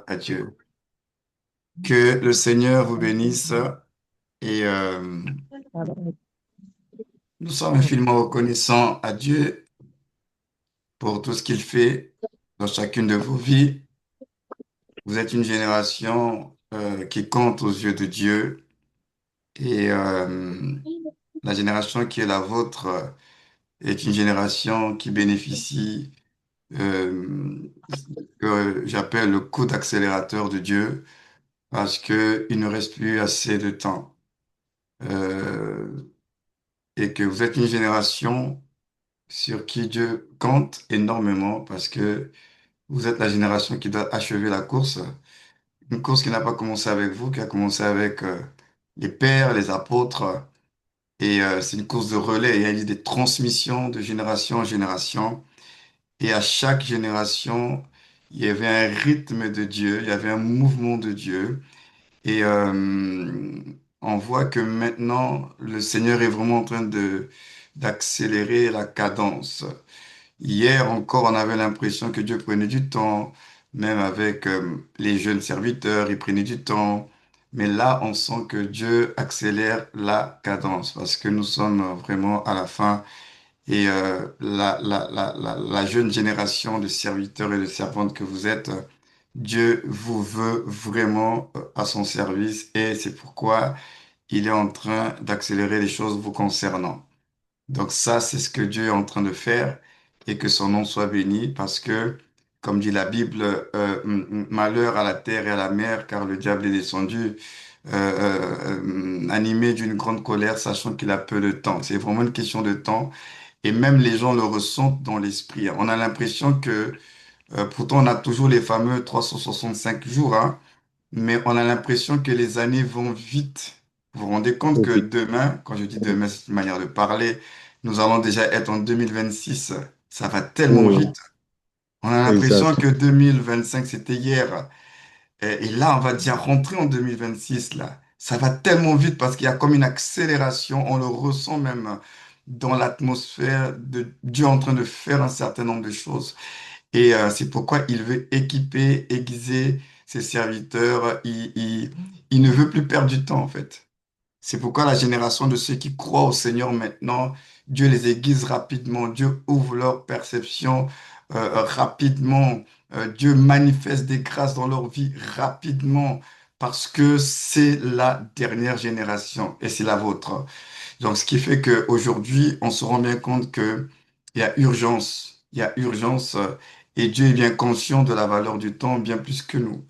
À Dieu. Que le Seigneur vous bénisse et nous sommes infiniment reconnaissants à Dieu pour tout ce qu'il fait dans chacune de vos vies. Vous êtes une génération qui compte aux yeux de Dieu et la génération qui est la vôtre est une génération qui bénéficie que j'appelle le coup d'accélérateur de Dieu parce qu'il ne reste plus assez de temps. Euh, et que vous êtes une génération sur qui Dieu compte énormément parce que vous êtes la génération qui doit achever la course. Une course qui n'a pas commencé avec vous, qui a commencé avec les pères, les apôtres. Et c'est une course de relais. Il y a eu des transmissions de génération en génération. Et à chaque génération, il y avait un rythme de Dieu, il y avait un mouvement de Dieu. Et on voit que maintenant, le Seigneur est vraiment en train d'accélérer la cadence. Hier encore, on avait l'impression que Dieu prenait du temps, même avec les jeunes serviteurs, il prenait du temps. Mais là, on sent que Dieu accélère la cadence parce que nous sommes vraiment à la fin. Et la jeune génération de serviteurs et de servantes que vous êtes, Dieu vous veut vraiment à son service et c'est pourquoi il est en train d'accélérer les choses vous concernant. Donc ça, c'est ce que Dieu est en train de faire et que son nom soit béni parce que, comme dit la Bible, malheur à la terre et à la mer, car le diable est descendu, animé d'une grande colère, sachant qu'il a peu de temps. C'est vraiment une question de temps et même les gens le ressentent dans l'esprit. On a l'impression que, pourtant, on a toujours les fameux 365 jours, hein, mais on a l'impression que les années vont vite. Vous vous rendez compte que demain, quand je dis demain, c'est une manière de parler, nous allons déjà être en 2026. Ça va tellement Hmm, vite. On a l'impression exact. que 2025, c'était hier. Et là, on va déjà rentrer en 2026, là. Ça va tellement vite parce qu'il y a comme une accélération. On le ressent même dans l'atmosphère de Dieu en train de faire un certain nombre de choses. Et c'est pourquoi il veut équiper, aiguiser ses serviteurs. Il ne veut plus perdre du temps, en fait. C'est pourquoi la génération de ceux qui croient au Seigneur maintenant, Dieu les aiguise rapidement, Dieu ouvre leur perception rapidement, Dieu manifeste des grâces dans leur vie rapidement, parce que c'est la dernière génération et c'est la vôtre. Donc, ce qui fait qu'aujourd'hui, on se rend bien compte qu'il y a urgence, il y a urgence, et Dieu est bien conscient de la valeur du temps, bien plus que nous.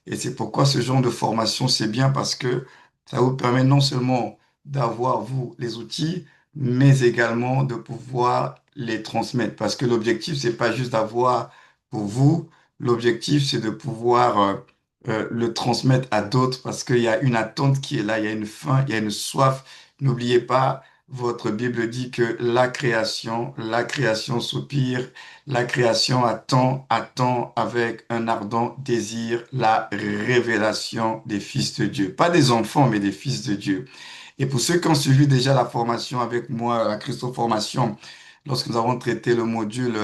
Et c'est pourquoi ce genre de formation, c'est bien parce que ça vous permet non seulement d'avoir, vous, les outils, mais également de pouvoir les transmettre. Parce que l'objectif, c'est pas juste d'avoir pour vous, l'objectif, c'est de pouvoir le transmettre à d'autres parce qu'il y a une attente qui est là, il y a une faim, il y a une soif. N'oubliez pas, votre Bible dit que la création soupire, la création attend avec un ardent désir la révélation des fils de Dieu. Pas des enfants, mais des fils de Dieu. Et pour ceux qui ont suivi déjà la formation avec moi, la Christo Formation, lorsque nous avons traité le module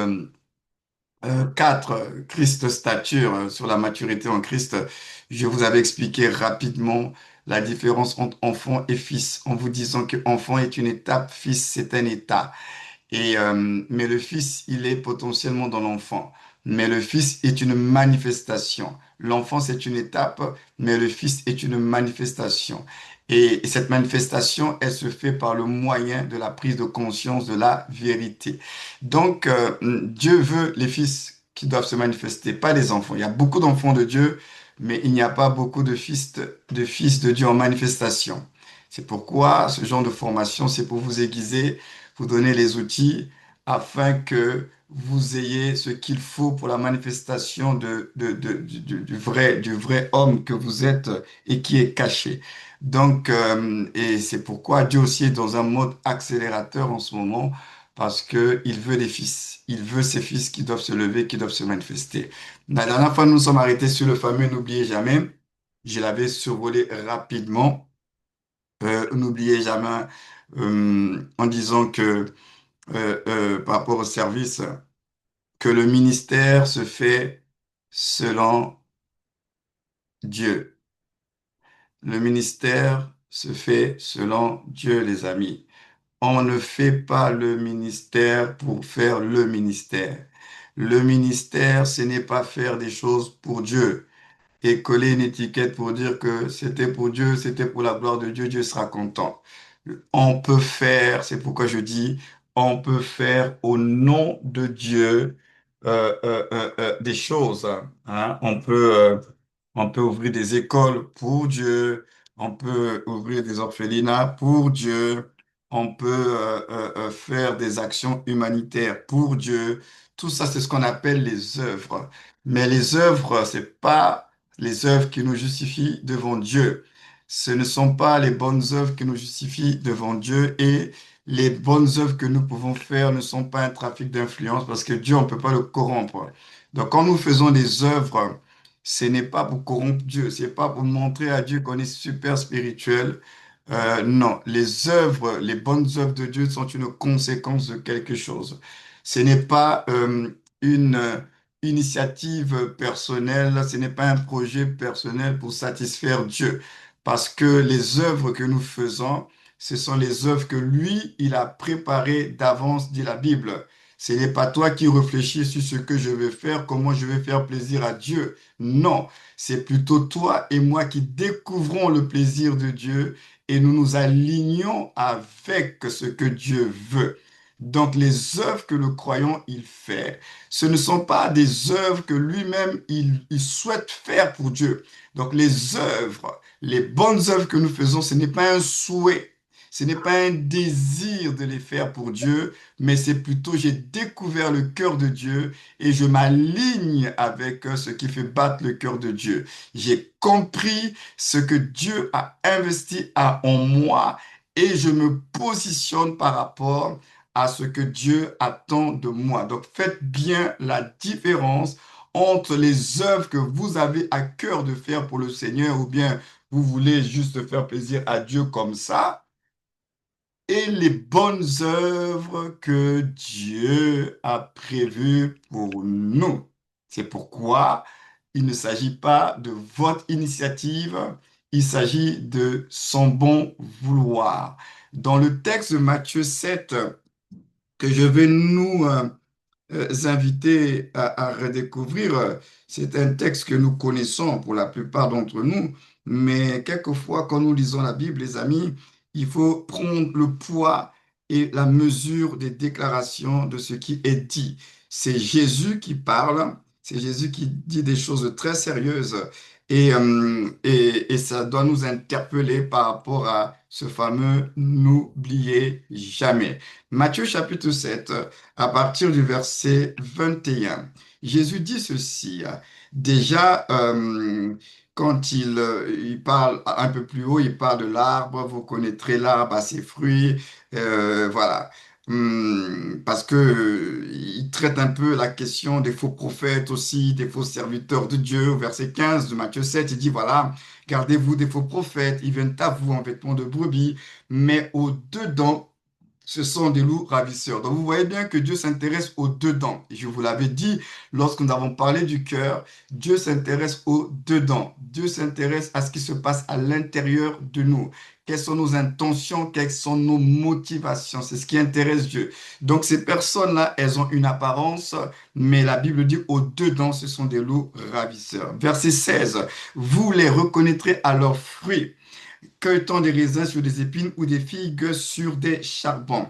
4, Christ stature sur la maturité en Christ, je vous avais expliqué rapidement la différence entre enfant et fils, en vous disant que enfant est une étape, fils c'est un état. Et, mais le Fils, il est potentiellement dans l'enfant. Mais le Fils est une manifestation. L'enfant, c'est une étape, mais le Fils est une manifestation. Et cette manifestation, elle se fait par le moyen de la prise de conscience de la vérité. Donc, Dieu veut les fils qui doivent se manifester, pas les enfants. Il y a beaucoup d'enfants de Dieu, mais il n'y a pas beaucoup de fils de Dieu en manifestation. C'est pourquoi ce genre de formation, c'est pour vous aiguiser, vous donner les outils afin que vous ayez ce qu'il faut pour la manifestation du vrai homme que vous êtes et qui est caché. Donc, et c'est pourquoi Dieu aussi est dans un mode accélérateur en ce moment, parce que il veut des fils. Il veut ces fils qui doivent se lever, qui doivent se manifester. La dernière fois, nous nous sommes arrêtés sur le fameux N'oubliez jamais. Je l'avais survolé rapidement. N'oubliez jamais en disant que par rapport au service, que le ministère se fait selon Dieu. Le ministère se fait selon Dieu, les amis. On ne fait pas le ministère pour faire le ministère. Le ministère, ce n'est pas faire des choses pour Dieu et coller une étiquette pour dire que c'était pour Dieu, c'était pour la gloire de Dieu, Dieu sera content. On peut faire, c'est pourquoi je dis, on peut faire au nom de Dieu des choses, hein. On peut ouvrir des écoles pour Dieu, on peut ouvrir des orphelinats pour Dieu, on peut faire des actions humanitaires pour Dieu. Tout ça, c'est ce qu'on appelle les œuvres. Mais les œuvres, c'est pas les œuvres qui nous justifient devant Dieu. Ce ne sont pas les bonnes œuvres qui nous justifient devant Dieu et les bonnes œuvres que nous pouvons faire ne sont pas un trafic d'influence parce que Dieu, on ne peut pas le corrompre. Donc, quand nous faisons des œuvres, ce n'est pas pour corrompre Dieu, c'est pas pour montrer à Dieu qu'on est super spirituel. Non, les œuvres, les bonnes œuvres de Dieu sont une conséquence de quelque chose. Ce n'est pas une initiative personnelle, ce n'est pas un projet personnel pour satisfaire Dieu. Parce que les œuvres que nous faisons, ce sont les œuvres que lui, il a préparées d'avance, dit la Bible. Ce n'est pas toi qui réfléchis sur ce que je vais faire, comment je vais faire plaisir à Dieu. Non, c'est plutôt toi et moi qui découvrons le plaisir de Dieu et nous nous alignons avec ce que Dieu veut. Donc les œuvres que le croyant il fait, ce ne sont pas des œuvres que lui-même il souhaite faire pour Dieu. Donc les œuvres, les bonnes œuvres que nous faisons, ce n'est pas un souhait, ce n'est pas un désir de les faire pour Dieu, mais c'est plutôt j'ai découvert le cœur de Dieu et je m'aligne avec ce qui fait battre le cœur de Dieu. J'ai compris ce que Dieu a investi en moi et je me positionne par rapport à ce que Dieu attend de moi. Donc faites bien la différence entre les œuvres que vous avez à cœur de faire pour le Seigneur ou bien vous voulez juste faire plaisir à Dieu comme ça et les bonnes œuvres que Dieu a prévues pour nous. C'est pourquoi il ne s'agit pas de votre initiative, il s'agit de son bon vouloir. Dans le texte de Matthieu 7, que je vais nous invités à redécouvrir. C'est un texte que nous connaissons pour la plupart d'entre nous, mais quelquefois, quand nous lisons la Bible, les amis, il faut prendre le poids et la mesure des déclarations de ce qui est dit. C'est Jésus qui parle, c'est Jésus qui dit des choses très sérieuses et ça doit nous interpeller par rapport à ce fameux n'oubliez jamais. Matthieu chapitre 7 à partir du verset 21. Jésus dit ceci. Déjà, quand il parle un peu plus haut, il parle de l'arbre, vous connaîtrez l'arbre à ses fruits, voilà. Parce que il traite un peu la question des faux prophètes aussi, des faux serviteurs de Dieu. Au verset 15 de Matthieu 7, il dit, voilà, gardez-vous des faux prophètes, ils viennent à vous en vêtements de brebis, mais au-dedans, ce sont des loups ravisseurs. Donc vous voyez bien que Dieu s'intéresse au dedans. Et je vous l'avais dit lorsque nous avons parlé du cœur, Dieu s'intéresse au dedans. Dieu s'intéresse à ce qui se passe à l'intérieur de nous. Quelles sont nos intentions, quelles sont nos motivations. C'est ce qui intéresse Dieu. Donc ces personnes-là, elles ont une apparence, mais la Bible dit au dedans, ce sont des loups ravisseurs. Verset 16, vous les reconnaîtrez à leurs fruits. Cueille-t-on des raisins sur des épines ou des figues sur des charbons?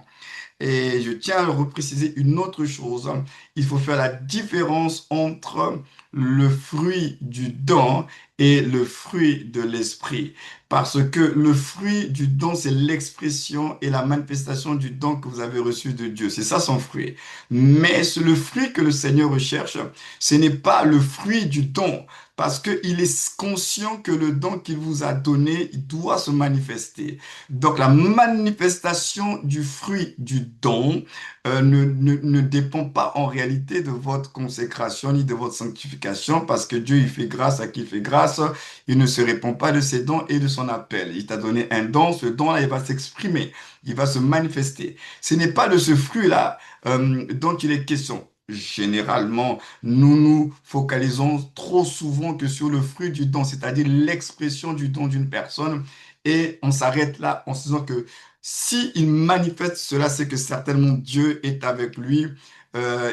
Et je tiens à repréciser une autre chose. Il faut faire la différence entre le fruit du don et le fruit de l'esprit. Parce que le fruit du don, c'est l'expression et la manifestation du don que vous avez reçu de Dieu. C'est ça son fruit. Mais le fruit que le Seigneur recherche, ce n'est pas le fruit du don. Parce qu'il est conscient que le don qu'il vous a donné, il doit se manifester. Donc la manifestation du fruit du don ne dépend pas en réalité de votre consécration ni de votre sanctification parce que Dieu il fait grâce à qui il fait grâce. Il ne se répand pas de ses dons et de son appel. Il t'a donné un don, ce don-là il va s'exprimer, il va se manifester. Ce n'est pas de ce fruit-là dont il est question. généralement, nous nous focalisons trop souvent que sur le fruit du don, c'est-à-dire l'expression du don d'une personne, et on s'arrête là en se disant que si il manifeste cela, c'est que certainement Dieu est avec lui.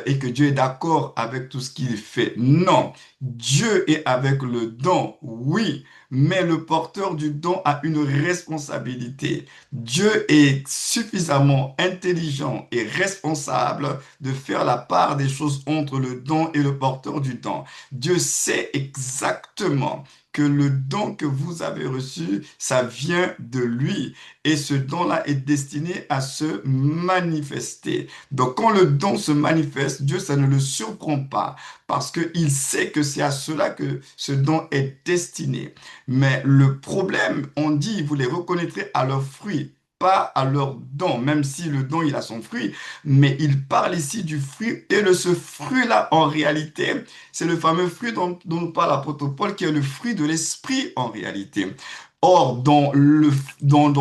Et que Dieu est d'accord avec tout ce qu'il fait. Non, Dieu est avec le don, oui, mais le porteur du don a une responsabilité. Dieu est suffisamment intelligent et responsable de faire la part des choses entre le don et le porteur du don. Dieu sait exactement que le don que vous avez reçu, ça vient de lui. Et ce don-là est destiné à se manifester. Donc quand le don se manifeste, Dieu, ça ne le surprend pas parce qu'il sait que c'est à cela que ce don est destiné. Mais le problème, on dit, vous les reconnaîtrez à leurs fruits, pas à leur don, même si le don, il a son fruit. Mais il parle ici du fruit, et de ce fruit-là, en réalité, c'est le fameux fruit dont nous parle l'apôtre Paul, qui est le fruit de l'esprit en réalité. Or, dans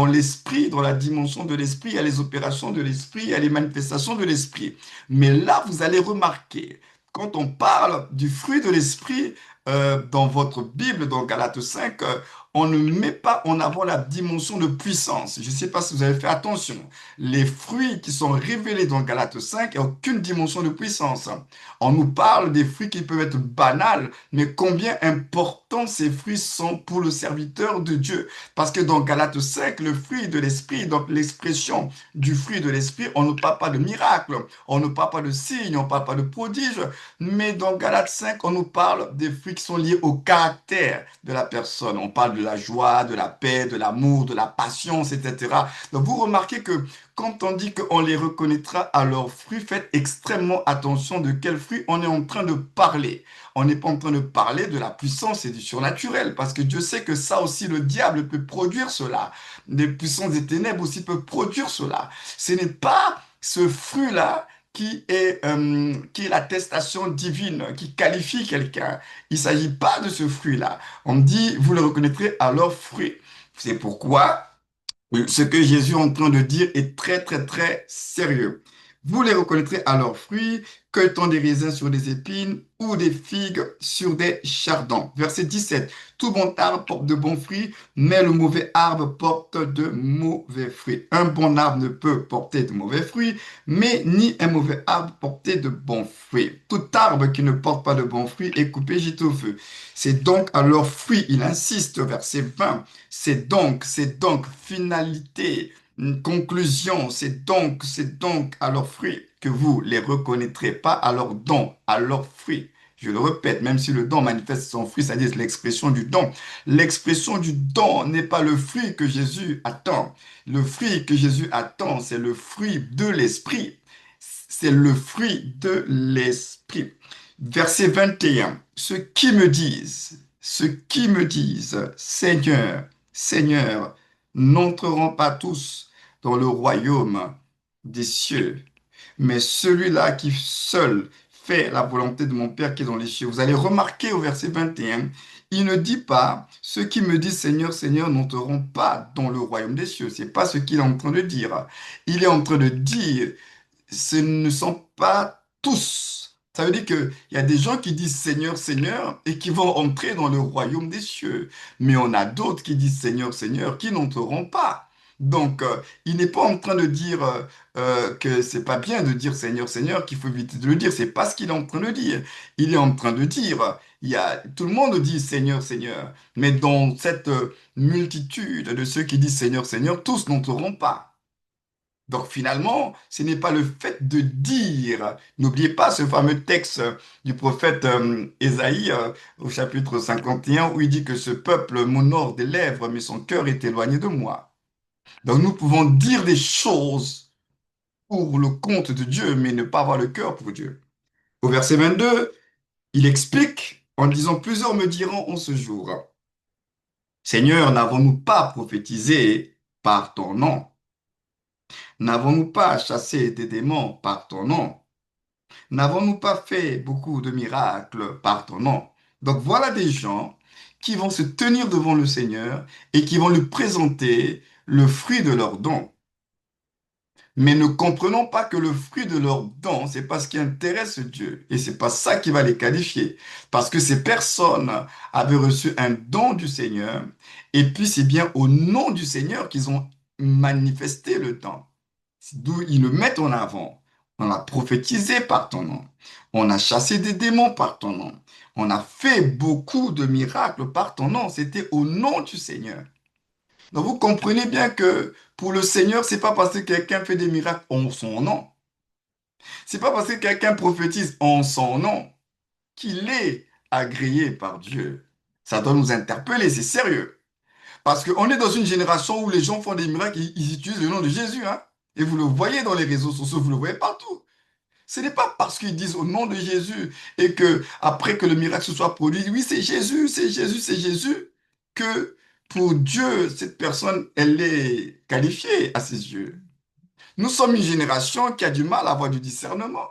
l'esprit, dans la dimension de l'esprit, il y a les opérations de l'esprit, il y a les manifestations de l'esprit. Mais là, vous allez remarquer, quand on parle du fruit de l'esprit, dans votre Bible, dans Galates 5, on ne met pas en avant la dimension de puissance. Je ne sais pas si vous avez fait attention. Les fruits qui sont révélés dans Galates 5, il n'y a aucune dimension de puissance. On nous parle des fruits qui peuvent être banals, mais combien importants ces fruits sont pour le serviteur de Dieu. Parce que dans Galates 5, le fruit de l'esprit, donc l'expression du fruit de l'esprit, on ne parle pas de miracle, on ne parle pas de signes, on ne parle pas de prodiges, mais dans Galates 5, on nous parle des fruits qui sont liés au caractère de la personne. On parle de la joie, de la paix, de l'amour, de la patience, etc. Donc vous remarquez que quand on dit qu'on les reconnaîtra à leurs fruits, faites extrêmement attention de quels fruits on est en train de parler. On n'est pas en train de parler de la puissance et du surnaturel, parce que Dieu sait que ça aussi, le diable peut produire cela. Les puissances des ténèbres aussi peuvent produire cela. Ce n'est pas ce fruit-là qui est l'attestation divine, qui qualifie quelqu'un. Il ne s'agit pas de ce fruit-là. On dit, vous le reconnaîtrez à leurs fruits. C'est pourquoi ce que Jésus est en train de dire est très, très, très sérieux. Vous les reconnaîtrez à leurs fruits, cueille-t-on des raisins sur des épines ou des figues sur des chardons. Verset 17. Tout bon arbre porte de bons fruits, mais le mauvais arbre porte de mauvais fruits. Un bon arbre ne peut porter de mauvais fruits, mais ni un mauvais arbre porter de bons fruits. Tout arbre qui ne porte pas de bons fruits est coupé, jeté au feu. C'est donc à leurs fruits, il insiste, verset 20. C'est donc, finalité, une conclusion, c'est donc à leurs fruits que vous les reconnaîtrez, pas à leurs dons, à leurs fruits. Je le répète, même si le don manifeste son fruit, c'est-à-dire l'expression du don. L'expression du don n'est pas le fruit que Jésus attend. Le fruit que Jésus attend, c'est le fruit de l'esprit. C'est le fruit de l'esprit. Verset 21. Ceux qui me disent, Seigneur, Seigneur, n'entreront pas tous dans le royaume des cieux, mais celui-là qui seul fait la volonté de mon Père qui est dans les cieux. Vous allez remarquer au verset 21, il ne dit pas, ceux qui me disent Seigneur, Seigneur n'entreront pas dans le royaume des cieux. C'est pas ce qu'il est en train de dire. Il est en train de dire, ce ne sont pas tous. Ça veut dire qu'il y a des gens qui disent Seigneur, Seigneur et qui vont entrer dans le royaume des cieux. Mais on a d'autres qui disent Seigneur, Seigneur qui n'entreront pas. Donc, il n'est pas en train de dire que c'est pas bien de dire Seigneur, Seigneur, qu'il faut éviter de le dire. C'est pas ce qu'il est en train de dire. Il est en train de dire, tout le monde dit Seigneur, Seigneur. Mais dans cette multitude de ceux qui disent Seigneur, Seigneur, tous n'entreront pas. Donc finalement, ce n'est pas le fait de dire. N'oubliez pas ce fameux texte du prophète Ésaïe au chapitre 51 où il dit que ce peuple m'honore des lèvres, mais son cœur est éloigné de moi. Donc nous pouvons dire des choses pour le compte de Dieu, mais ne pas avoir le cœur pour Dieu. Au verset 22, il explique en disant, plusieurs me diront en ce jour, Seigneur, n'avons-nous pas prophétisé par ton nom? N'avons-nous pas chassé des démons par ton nom? N'avons-nous pas fait beaucoup de miracles par ton nom? Donc voilà des gens qui vont se tenir devant le Seigneur et qui vont lui présenter le fruit de leurs dons. mais ne comprenant pas que le fruit de leurs dons, c'est pas ce qui intéresse Dieu. Et c'est pas ça qui va les qualifier. Parce que ces personnes avaient reçu un don du Seigneur, et puis c'est bien au nom du Seigneur qu'ils ont manifesté le don. C'est d'où ils le mettent en avant. On a prophétisé par ton nom. On a chassé des démons par ton nom. On a fait beaucoup de miracles par ton nom. C'était au nom du Seigneur. Donc vous comprenez bien que pour le Seigneur, c'est pas parce que quelqu'un fait des miracles en son nom, c'est pas parce que quelqu'un prophétise en son nom qu'il est agréé par Dieu. Ça doit nous interpeller, c'est sérieux. Parce qu'on est dans une génération où les gens font des miracles, ils utilisent le nom de Jésus, hein. Et vous le voyez dans les réseaux sociaux, vous le voyez partout. Ce n'est pas parce qu'ils disent au nom de Jésus et que après que le miracle se soit produit, oui, c'est Jésus, c'est Jésus, c'est Jésus, que pour Dieu, cette personne, elle est qualifiée à ses yeux. Nous sommes une génération qui a du mal à avoir du discernement.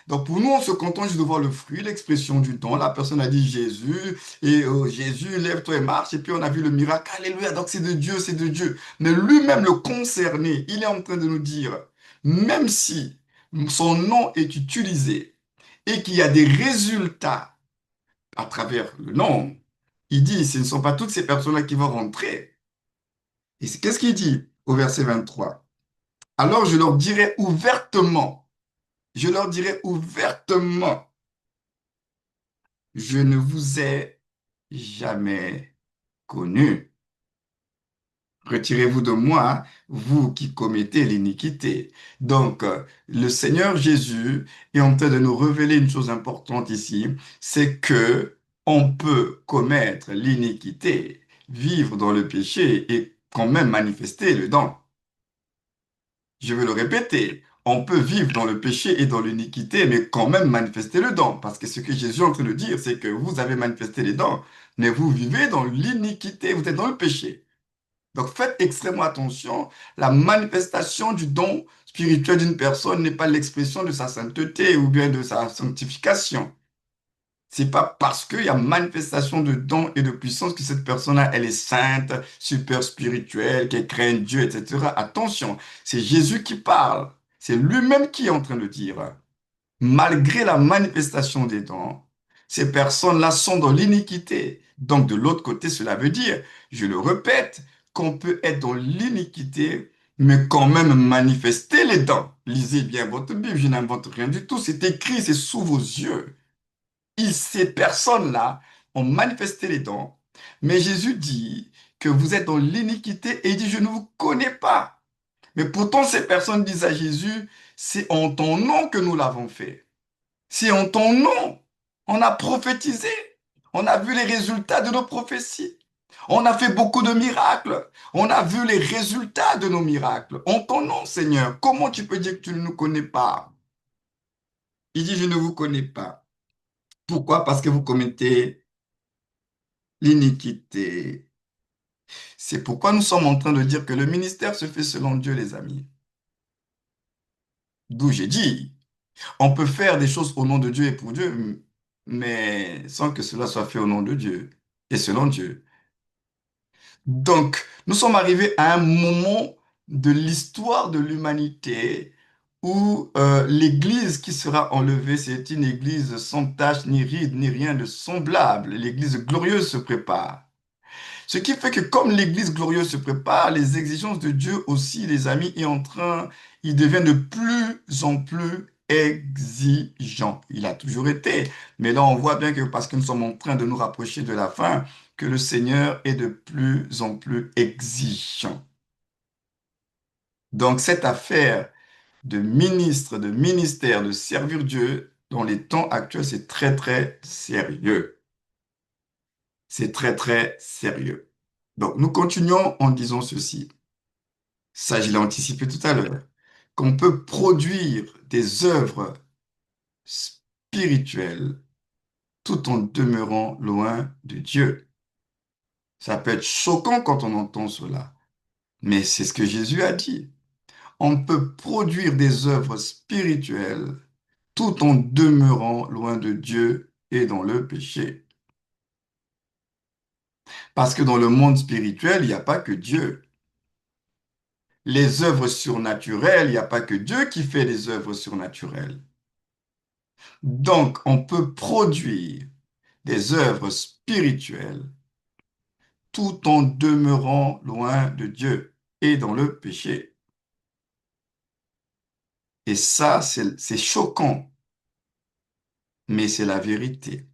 Donc pour nous, on se contente juste de voir le fruit, l'expression du don. La personne a dit Jésus, et Jésus, lève-toi et marche, et puis on a vu le miracle. Alléluia, donc c'est de Dieu, c'est de Dieu. Mais lui-même, le concerné, il est en train de nous dire, même si son nom est utilisé et qu'il y a des résultats à travers le nom, il dit, ce ne sont pas toutes ces personnes-là qui vont rentrer. Et qu'est-ce qu'il dit au verset 23? Alors je leur dirai ouvertement, je ne vous ai jamais connu. Retirez-vous de moi, vous qui commettez l'iniquité. Donc, le Seigneur Jésus est en train de nous révéler une chose importante ici, c'est que on peut commettre l'iniquité, vivre dans le péché et quand même manifester le don. Je vais le répéter, on peut vivre dans le péché et dans l'iniquité, mais quand même manifester le don. Parce que ce que Jésus est en train de dire, c'est que vous avez manifesté les dons, mais vous vivez dans l'iniquité, vous êtes dans le péché. Donc faites extrêmement attention, la manifestation du don spirituel d'une personne n'est pas l'expression de sa sainteté ou bien de sa sanctification. C'est pas parce qu'il y a manifestation de dons et de puissance que cette personne-là, elle est sainte, super spirituelle, qu'elle craint Dieu, etc. Attention, c'est Jésus qui parle. C'est lui-même qui est en train de dire. Malgré la manifestation des dons, ces personnes-là sont dans l'iniquité. Donc de l'autre côté, cela veut dire, je le répète, qu'on peut être dans l'iniquité, mais quand même manifester les dons. Lisez bien votre Bible, je n'invente rien du tout. C'est écrit, c'est sous vos yeux. Ces personnes-là ont manifesté les dons, mais Jésus dit que vous êtes dans l'iniquité et il dit, je ne vous connais pas. Mais pourtant, ces personnes disent à Jésus, c'est en ton nom que nous l'avons fait. C'est en ton nom. On a prophétisé. On a vu les résultats de nos prophéties. On a fait beaucoup de miracles. On a vu les résultats de nos miracles. En ton nom, Seigneur, comment tu peux dire que tu ne nous connais pas? Il dit, je ne vous connais pas. Pourquoi? Parce que vous commettez l'iniquité. C'est pourquoi nous sommes en train de dire que le ministère se fait selon Dieu, les amis. D'où j'ai dit, on peut faire des choses au nom de Dieu et pour Dieu, mais sans que cela soit fait au nom de Dieu et selon Dieu. Donc, nous sommes arrivés à un moment de l'histoire de l'humanité où l'Église qui sera enlevée, c'est une Église sans tache, ni ride, ni rien de semblable. L'Église glorieuse se prépare. Ce qui fait que comme l'Église glorieuse se prépare, les exigences de Dieu aussi, les amis, il devient de plus en plus exigeant. Il a toujours été. Mais là, on voit bien que parce que nous sommes en train de nous rapprocher de la fin, que le Seigneur est de plus en plus exigeant. Donc, cette affaire de ministre, de ministère, de servir Dieu, dans les temps actuels, c'est très, très sérieux. C'est très, très sérieux. Donc, nous continuons en disant ceci. Ça, je l'ai anticipé tout à l'heure. Qu'on peut produire des œuvres spirituelles tout en demeurant loin de Dieu. Ça peut être choquant quand on entend cela, mais c'est ce que Jésus a dit. On peut produire des œuvres spirituelles tout en demeurant loin de Dieu et dans le péché. Parce que dans le monde spirituel, il n'y a pas que Dieu. Les œuvres surnaturelles, il n'y a pas que Dieu qui fait les œuvres surnaturelles. Donc, on peut produire des œuvres spirituelles tout en demeurant loin de Dieu et dans le péché. Et ça, c'est choquant, mais c'est la vérité.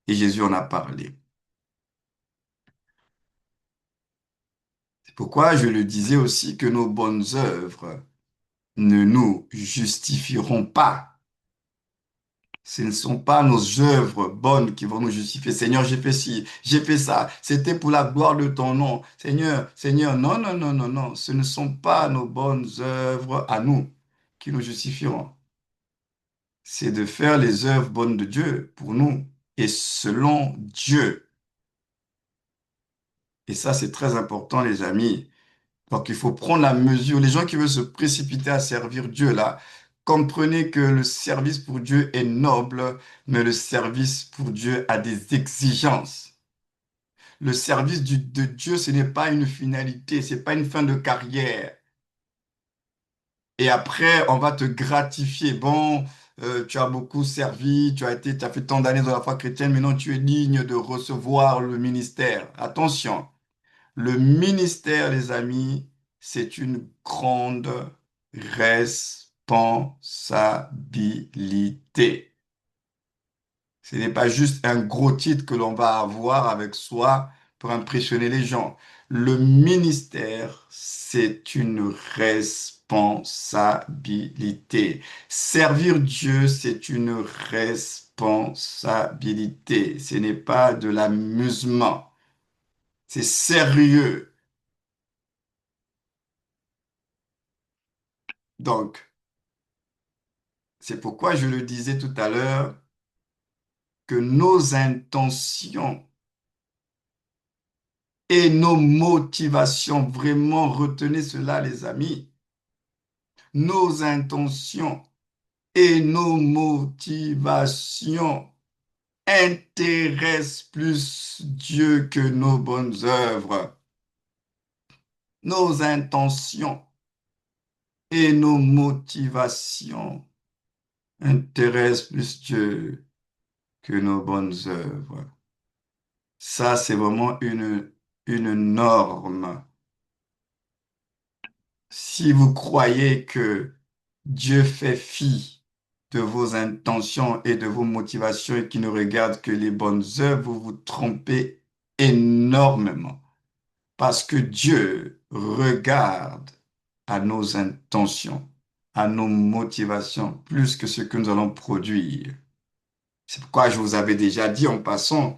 Et Jésus en a parlé. C'est pourquoi je le disais aussi que nos bonnes œuvres ne nous justifieront pas. Ce ne sont pas nos œuvres bonnes qui vont nous justifier. Seigneur, j'ai fait ci, j'ai fait ça. C'était pour la gloire de ton nom. Seigneur, Seigneur, non, non, non, non, non. Ce ne sont pas nos bonnes œuvres à nous qui nous justifieront. C'est de faire les œuvres bonnes de Dieu pour nous et selon Dieu. Et ça, c'est très important, les amis. Donc, il faut prendre la mesure. Les gens qui veulent se précipiter à servir Dieu, là, comprenez que le service pour Dieu est noble, mais le service pour Dieu a des exigences. Le service de Dieu, ce n'est pas une finalité, ce n'est pas une fin de carrière. Et après, on va te gratifier. Bon, tu as beaucoup servi, tu as fait tant d'années dans la foi chrétienne, maintenant tu es digne de recevoir le ministère. Attention. Le ministère, les amis, c'est une grande responsabilité. Ce n'est pas juste un gros titre que l'on va avoir avec soi pour impressionner les gens. Le ministère, c'est une responsabilité. Servir Dieu, c'est une responsabilité. Ce n'est pas de l'amusement. C'est sérieux. Donc, c'est pourquoi je le disais tout à l'heure, que nos intentions et nos motivations, vraiment retenez cela les amis, nos intentions et nos motivations intéressent plus Dieu que nos bonnes œuvres. Nos intentions et nos motivations intéressent plus Dieu que nos bonnes œuvres. Ça, c'est vraiment une norme. Si vous croyez que Dieu fait fi de vos intentions et de vos motivations et qu'il ne regarde que les bonnes œuvres, vous vous trompez énormément. Parce que Dieu regarde à nos intentions, à nos motivations, plus que ce que nous allons produire. C'est pourquoi je vous avais déjà dit en passant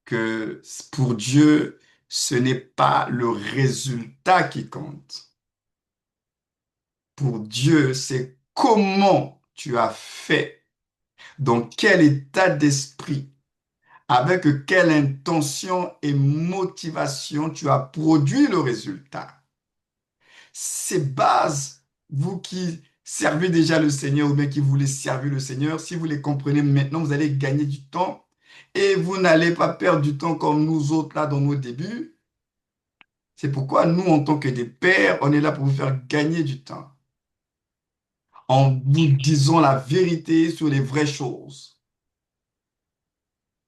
que pour Dieu, ce n'est pas le résultat qui compte. Pour Dieu, c'est comment tu as fait, dans quel état d'esprit, avec quelle intention et motivation tu as produit le résultat. Ces bases, vous qui servez déjà le Seigneur ou bien qui voulez servir le Seigneur, si vous les comprenez maintenant, vous allez gagner du temps et vous n'allez pas perdre du temps comme nous autres là dans nos débuts. C'est pourquoi nous, en tant que des pères, on est là pour vous faire gagner du temps en vous disant la vérité sur les vraies choses.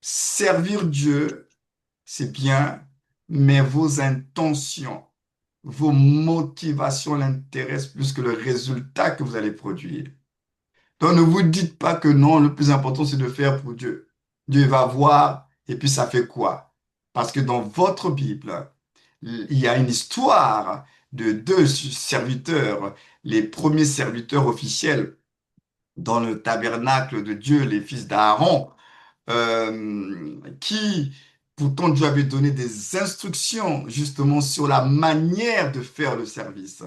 Servir Dieu, c'est bien, mais vos intentions, vos motivations l'intéressent plus que le résultat que vous allez produire. Donc ne vous dites pas que non, le plus important c'est de faire pour Dieu. Dieu va voir et puis ça fait quoi? Parce que dans votre Bible, il y a une histoire de deux serviteurs, les premiers serviteurs officiels dans le tabernacle de Dieu, les fils d'Aaron, qui, pourtant Dieu avait donné des instructions justement sur la manière de faire le service.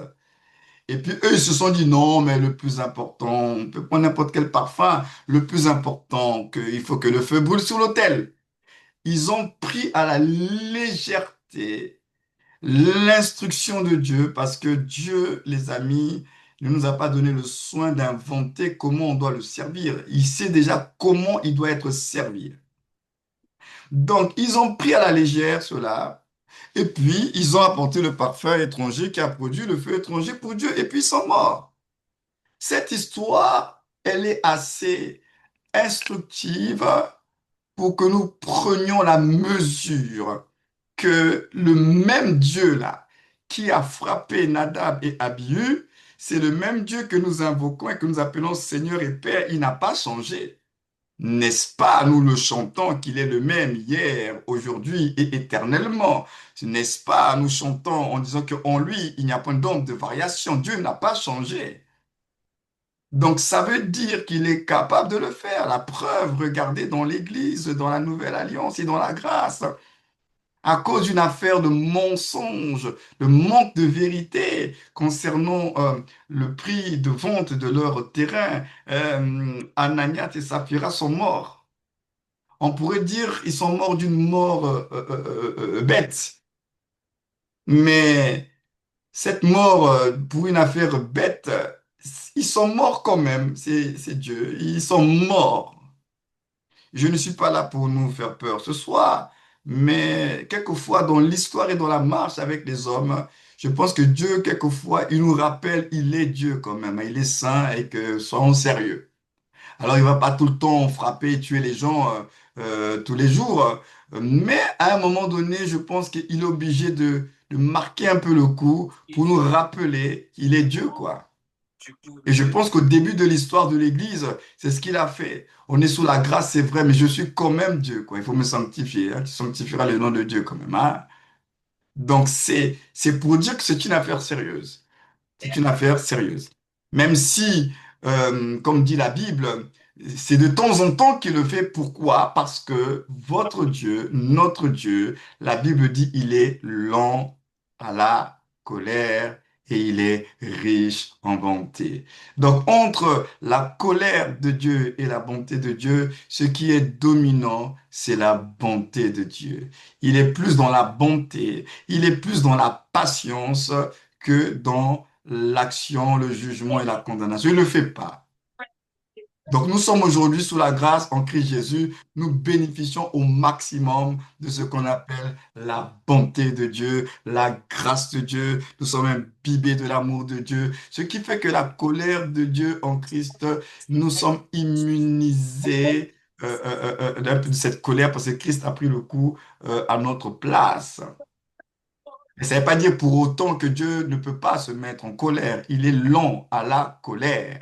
Et puis eux, ils se sont dit non, mais le plus important, on peut prendre n'importe quel parfum, le plus important, il faut que le feu brûle sur l'autel. Ils ont pris à la légèreté l'instruction de Dieu parce que Dieu, les amis, ne nous a pas donné le soin d'inventer comment on doit le servir. Il sait déjà comment il doit être servi. Donc, ils ont pris à la légère cela Et puis, ils ont apporté le parfum étranger qui a produit le feu étranger pour Dieu, et puis ils sont morts. Cette histoire, elle est assez instructive pour que nous prenions la mesure que le même Dieu là, qui a frappé Nadab et Abihu, c'est le même Dieu que nous invoquons et que nous appelons Seigneur et Père. Il n'a pas changé. N'est-ce pas? Nous le chantons qu'il est le même hier, aujourd'hui et éternellement. N'est-ce pas? Nous chantons en disant qu'en lui, il n'y a point d'ombre de variation. Dieu n'a pas changé. Donc ça veut dire qu'il est capable de le faire. La preuve, regardez dans l'Église, dans la Nouvelle Alliance et dans la grâce. À cause d'une affaire de mensonge, de manque de vérité concernant le prix de vente de leur terrain, Ananias et Saphira sont morts. On pourrait dire ils sont morts d'une mort bête. Mais cette mort pour une affaire bête, ils sont morts quand même. C'est Dieu. Ils sont morts. Je ne suis pas là pour nous faire peur ce soir, mais quelquefois dans l'histoire et dans la marche avec les hommes, je pense que Dieu, quelquefois, il nous rappelle, il est Dieu quand même, hein. Il est saint et que soyons sérieux. Alors, il va pas tout le temps frapper et tuer les gens tous les jours, mais à un moment donné, je pense qu'il est obligé de marquer un peu le coup pour nous rappeler qu'il est Dieu, quoi. Et je pense qu'au début de l'histoire de l'Église, c'est ce qu'il a fait. On est sous la grâce, c'est vrai, mais je suis quand même Dieu, quoi. Il faut me sanctifier, hein. Tu sanctifieras le nom de Dieu quand même, hein. Donc, c'est pour dire que c'est une affaire sérieuse. C'est une affaire sérieuse. Même si, comme dit la Bible, c'est de temps en temps qu'il le fait. Pourquoi? Parce que votre Dieu, notre Dieu, la Bible dit, il est lent à la colère et il est riche en bonté. Donc, entre la colère de Dieu et la bonté de Dieu, ce qui est dominant, c'est la bonté de Dieu. Il est plus dans la bonté, il est plus dans la patience que dans l'action, le jugement et la condamnation. Il ne le fait pas. Donc nous sommes aujourd'hui sous la grâce en Christ Jésus. Nous bénéficions au maximum de ce qu'on appelle la bonté de Dieu, la grâce de Dieu. Nous sommes imbibés de l'amour de Dieu. Ce qui fait que la colère de Dieu en Christ, nous sommes immunisés d'un peu de cette colère parce que Christ a pris le coup à notre place. Mais ça ne veut pas dire pour autant que Dieu ne peut pas se mettre en colère. Il est lent à la colère,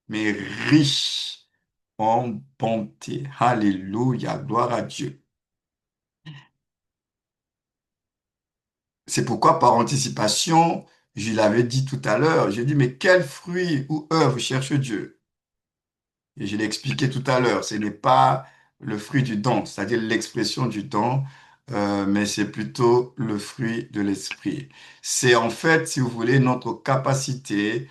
mais riche en bonté. Alléluia, gloire à Dieu. C'est pourquoi, par anticipation, je l'avais dit tout à l'heure, j'ai dit, mais quel fruit ou œuvre cherche Dieu? Et je l'ai expliqué tout à l'heure, ce n'est pas le fruit du don, c'est-à-dire l'expression du don, mais c'est plutôt le fruit de l'esprit. C'est en fait, si vous voulez, notre capacité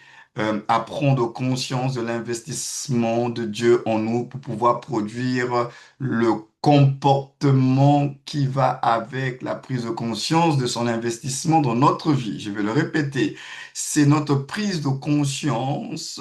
à prendre conscience de l'investissement de Dieu en nous pour pouvoir produire le comportement qui va avec la prise de conscience de son investissement dans notre vie. Je vais le répéter, c'est notre prise de conscience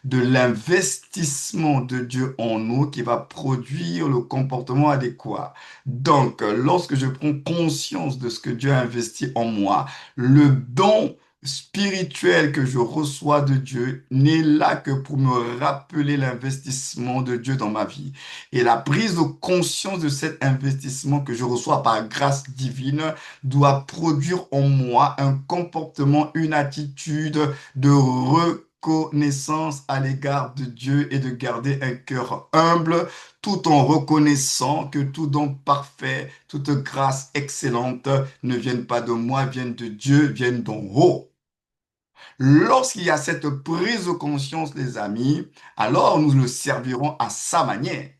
de l'investissement de Dieu en nous qui va produire le comportement adéquat. Donc, lorsque je prends conscience de ce que Dieu a investi en moi, le don spirituel que je reçois de Dieu n'est là que pour me rappeler l'investissement de Dieu dans ma vie. Et la prise de conscience de cet investissement que je reçois par grâce divine doit produire en moi un comportement, une attitude de reconnaissance à l'égard de Dieu et de garder un cœur humble tout en reconnaissant que tout don parfait, toute grâce excellente ne viennent pas de moi, viennent de Dieu, viennent d'en haut. Lorsqu'il y a cette prise de conscience, les amis, alors nous le servirons à sa manière.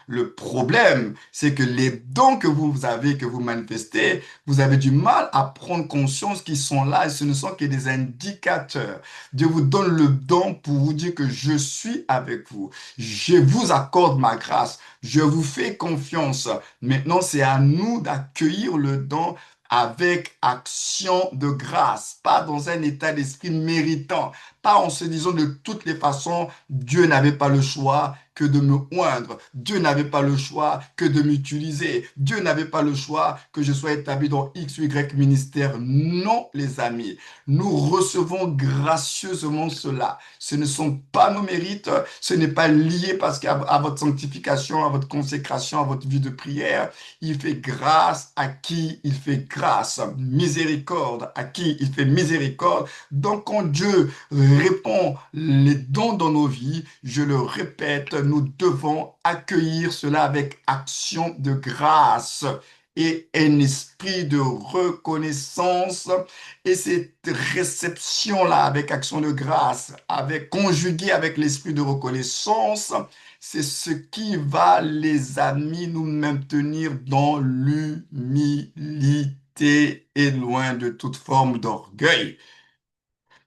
Le problème, c'est que les dons que vous avez, que vous manifestez, vous avez du mal à prendre conscience qu'ils sont là et ce ne sont que des indicateurs. Dieu vous donne le don pour vous dire que je suis avec vous. Je vous accorde ma grâce. Je vous fais confiance. Maintenant, c'est à nous d'accueillir le don avec action de grâce, pas dans un état d'esprit méritant, pas en se disant de toutes les façons, Dieu n'avait pas le choix, que de me oindre. Dieu n'avait pas le choix que de m'utiliser. Dieu n'avait pas le choix que je sois établi dans X ou Y ministère. Non, les amis. Nous recevons gracieusement cela. Ce ne sont pas nos mérites. Ce n'est pas lié parce qu'à votre sanctification, à votre consécration, à votre vie de prière. Il fait grâce à qui il fait grâce. Miséricorde à qui il fait miséricorde. Donc quand Dieu répand les dons dans nos vies, je le répète, nous devons accueillir cela avec action de grâce et un esprit de reconnaissance. Et cette réception-là avec action de grâce, avec conjuguée avec l'esprit de reconnaissance, c'est ce qui va, les amis, nous maintenir dans l'humilité et loin de toute forme d'orgueil.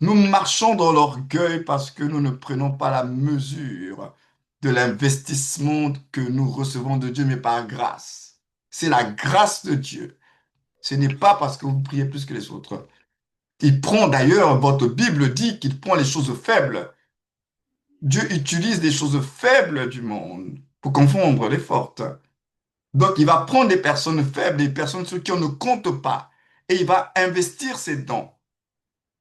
Nous marchons dans l'orgueil parce que nous ne prenons pas la mesure de l'investissement que nous recevons de Dieu, mais par grâce. C'est la grâce de Dieu. Ce n'est pas parce que vous priez plus que les autres. Il prend d'ailleurs, votre Bible dit qu'il prend les choses faibles. Dieu utilise les choses faibles du monde pour confondre les fortes. Donc, il va prendre des personnes faibles, des personnes sur qui on ne compte pas, et il va investir ses dons.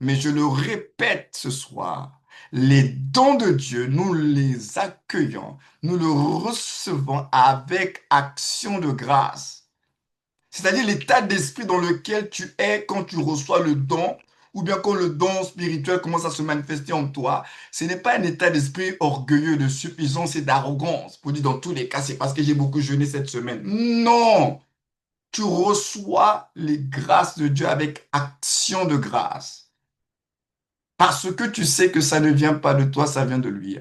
Mais je le répète ce soir, les dons de Dieu, nous les accueillons, nous le recevons avec action de grâce. C'est-à-dire l'état d'esprit dans lequel tu es quand tu reçois le don, ou bien quand le don spirituel commence à se manifester en toi. Ce n'est pas un état d'esprit orgueilleux de suffisance et d'arrogance pour dire dans tous les cas, c'est parce que j'ai beaucoup jeûné cette semaine. Non! Tu reçois les grâces de Dieu avec action de grâce. Parce que tu sais que ça ne vient pas de toi, ça vient de lui.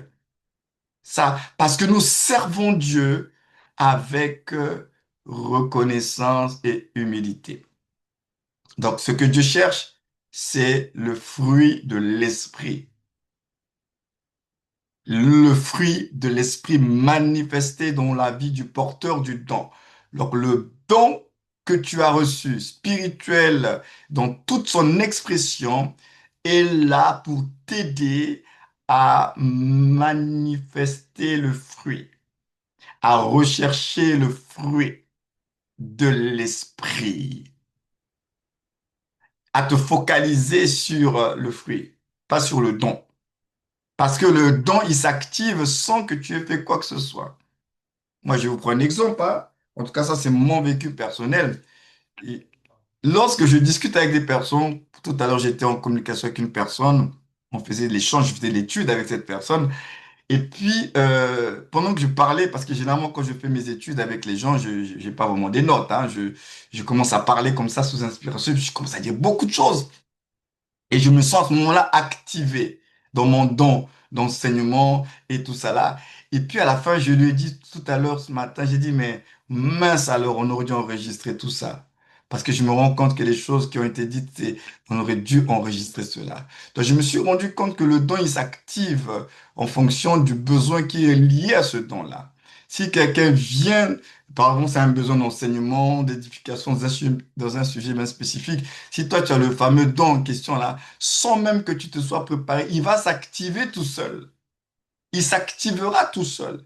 Ça, parce que nous servons Dieu avec reconnaissance et humilité. Donc, ce que Dieu cherche, c'est le fruit de l'esprit. Le fruit de l'esprit manifesté dans la vie du porteur du don. Donc, le don que tu as reçu, spirituel, dans toute son expression, est là pour t'aider à manifester le fruit, à rechercher le fruit de l'esprit, à te focaliser sur le fruit, pas sur le don. Parce que le don, il s'active sans que tu aies fait quoi que ce soit. Moi, je vous prends un exemple, hein. En tout cas, ça, c'est mon vécu personnel. Et lorsque je discute avec des personnes, tout à l'heure, j'étais en communication avec une personne, on faisait l'échange, je faisais l'étude avec cette personne. Et puis, pendant que je parlais, parce que généralement, quand je fais mes études avec les gens, je n'ai pas vraiment des notes, hein. Je commence à parler comme ça sous inspiration, je commence à dire beaucoup de choses. Et je me sens à ce moment-là activé dans mon don d'enseignement et tout ça là. Et puis à la fin, je lui ai dit tout à l'heure ce matin, j'ai dit, mais mince alors, on aurait dû enregistrer tout ça. Parce que je me rends compte que les choses qui ont été dites, on aurait dû enregistrer cela. Donc je me suis rendu compte que le don, il s'active en fonction du besoin qui est lié à ce don-là. Si quelqu'un vient, par exemple, c'est un besoin d'enseignement, d'édification dans un sujet bien spécifique, si toi, tu as le fameux don en question là, sans même que tu te sois préparé, il va s'activer tout seul. Il s'activera tout seul.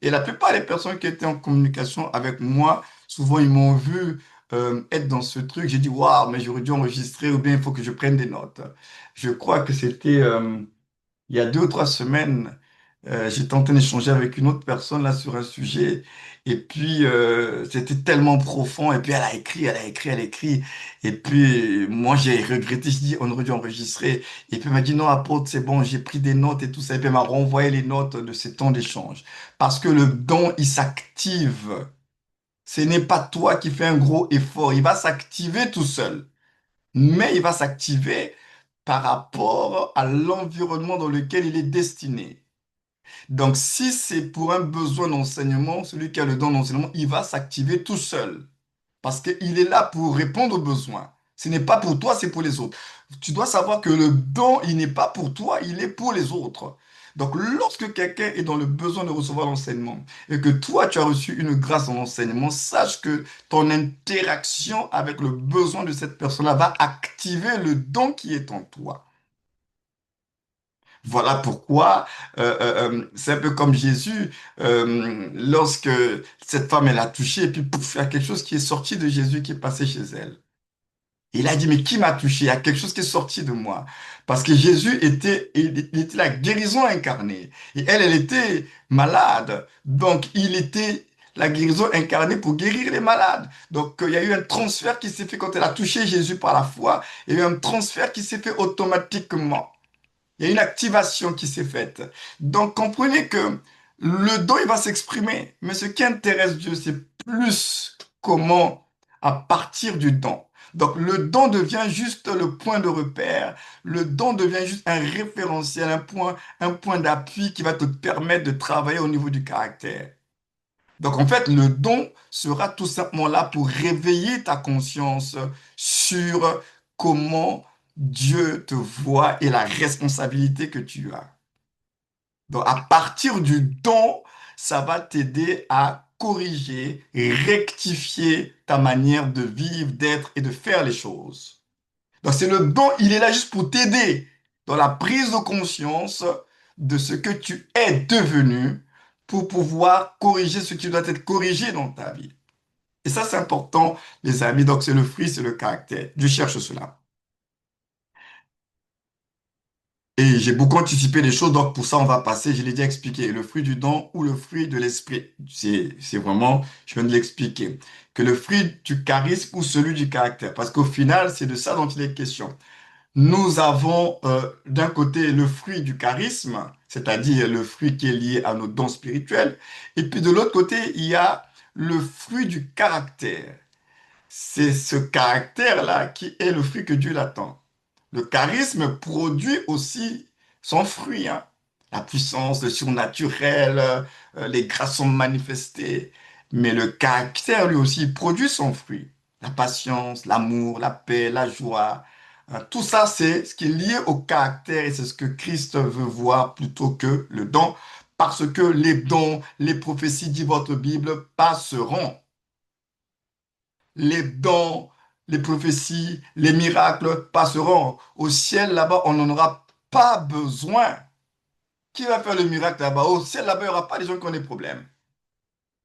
Et la plupart des personnes qui étaient en communication avec moi, souvent, ils m'ont vu être dans ce truc. J'ai dit, waouh, mais j'aurais dû enregistrer ou bien il faut que je prenne des notes. Je crois que c'était il y a 2 ou 3 semaines, j'étais en train d'échanger avec une autre personne là sur un sujet. Et puis, c'était tellement profond. Et puis, elle a écrit, elle a écrit, elle a écrit. Et puis, moi, j'ai regretté. Je dis, on aurait dû enregistrer. Et puis, elle m'a dit, non, apôtre, c'est bon, j'ai pris des notes et tout ça. Et puis, elle m'a renvoyé les notes de ces temps d'échange. Parce que le don, il s'active. Ce n'est pas toi qui fais un gros effort. Il va s'activer tout seul. Mais il va s'activer par rapport à l'environnement dans lequel il est destiné. Donc, si c'est pour un besoin d'enseignement, celui qui a le don d'enseignement, il va s'activer tout seul. Parce qu'il est là pour répondre aux besoins. Ce n'est pas pour toi, c'est pour les autres. Tu dois savoir que le don, il n'est pas pour toi, il est pour les autres. Donc, lorsque quelqu'un est dans le besoin de recevoir l'enseignement et que toi, tu as reçu une grâce en enseignement, sache que ton interaction avec le besoin de cette personne-là va activer le don qui est en toi. Voilà pourquoi c'est un peu comme Jésus, lorsque cette femme, elle a touché, et puis pouf, il y a quelque chose qui est sorti de Jésus qui est passé chez elle. Et il a dit, mais qui m'a touché? Il y a quelque chose qui est sorti de moi. Parce que Jésus était, il était la guérison incarnée. Et elle était malade. Donc, il était la guérison incarnée pour guérir les malades. Donc, il y a eu un transfert qui s'est fait quand elle a touché Jésus par la foi. Il y a eu un transfert qui s'est fait automatiquement. Il y a une activation qui s'est faite. Donc, comprenez que le don, il va s'exprimer. Mais ce qui intéresse Dieu, c'est plus comment, à partir du don. Donc, le don devient juste le point de repère. Le don devient juste un référentiel, un point d'appui qui va te permettre de travailler au niveau du caractère. Donc, en fait, le don sera tout simplement là pour réveiller ta conscience sur comment Dieu te voit et la responsabilité que tu as. Donc, à partir du don, ça va t'aider à corriger et rectifier ta manière de vivre, d'être et de faire les choses. Donc, c'est le don, il est là juste pour t'aider dans la prise de conscience de ce que tu es devenu pour pouvoir corriger ce qui doit être corrigé dans ta vie. Et ça, c'est important, les amis. Donc, c'est le fruit, c'est le caractère. Je cherche cela. Et j'ai beaucoup anticipé les choses, donc pour ça, on va passer, je l'ai déjà expliqué, le fruit du don ou le fruit de l'esprit. C'est vraiment, je viens de l'expliquer. Que le fruit du charisme ou celui du caractère. Parce qu'au final, c'est de ça dont il est question. Nous avons d'un côté le fruit du charisme, c'est-à-dire le fruit qui est lié à nos dons spirituels. Et puis de l'autre côté, il y a le fruit du caractère. C'est ce caractère-là qui est le fruit que Dieu l'attend. Le charisme produit aussi son fruit, hein. La puissance, le surnaturel, les grâces sont manifestées. Mais le caractère, lui aussi, produit son fruit. La patience, l'amour, la paix, la joie. Tout ça, c'est ce qui est lié au caractère et c'est ce que Christ veut voir plutôt que le don. Parce que les dons, les prophéties, dit votre Bible, passeront. Les dons, les prophéties, les miracles passeront. Au ciel, là-bas, on n'en aura pas besoin. Qui va faire le miracle là-bas? Au ciel, là-bas, il n'y aura pas des gens qui ont des problèmes.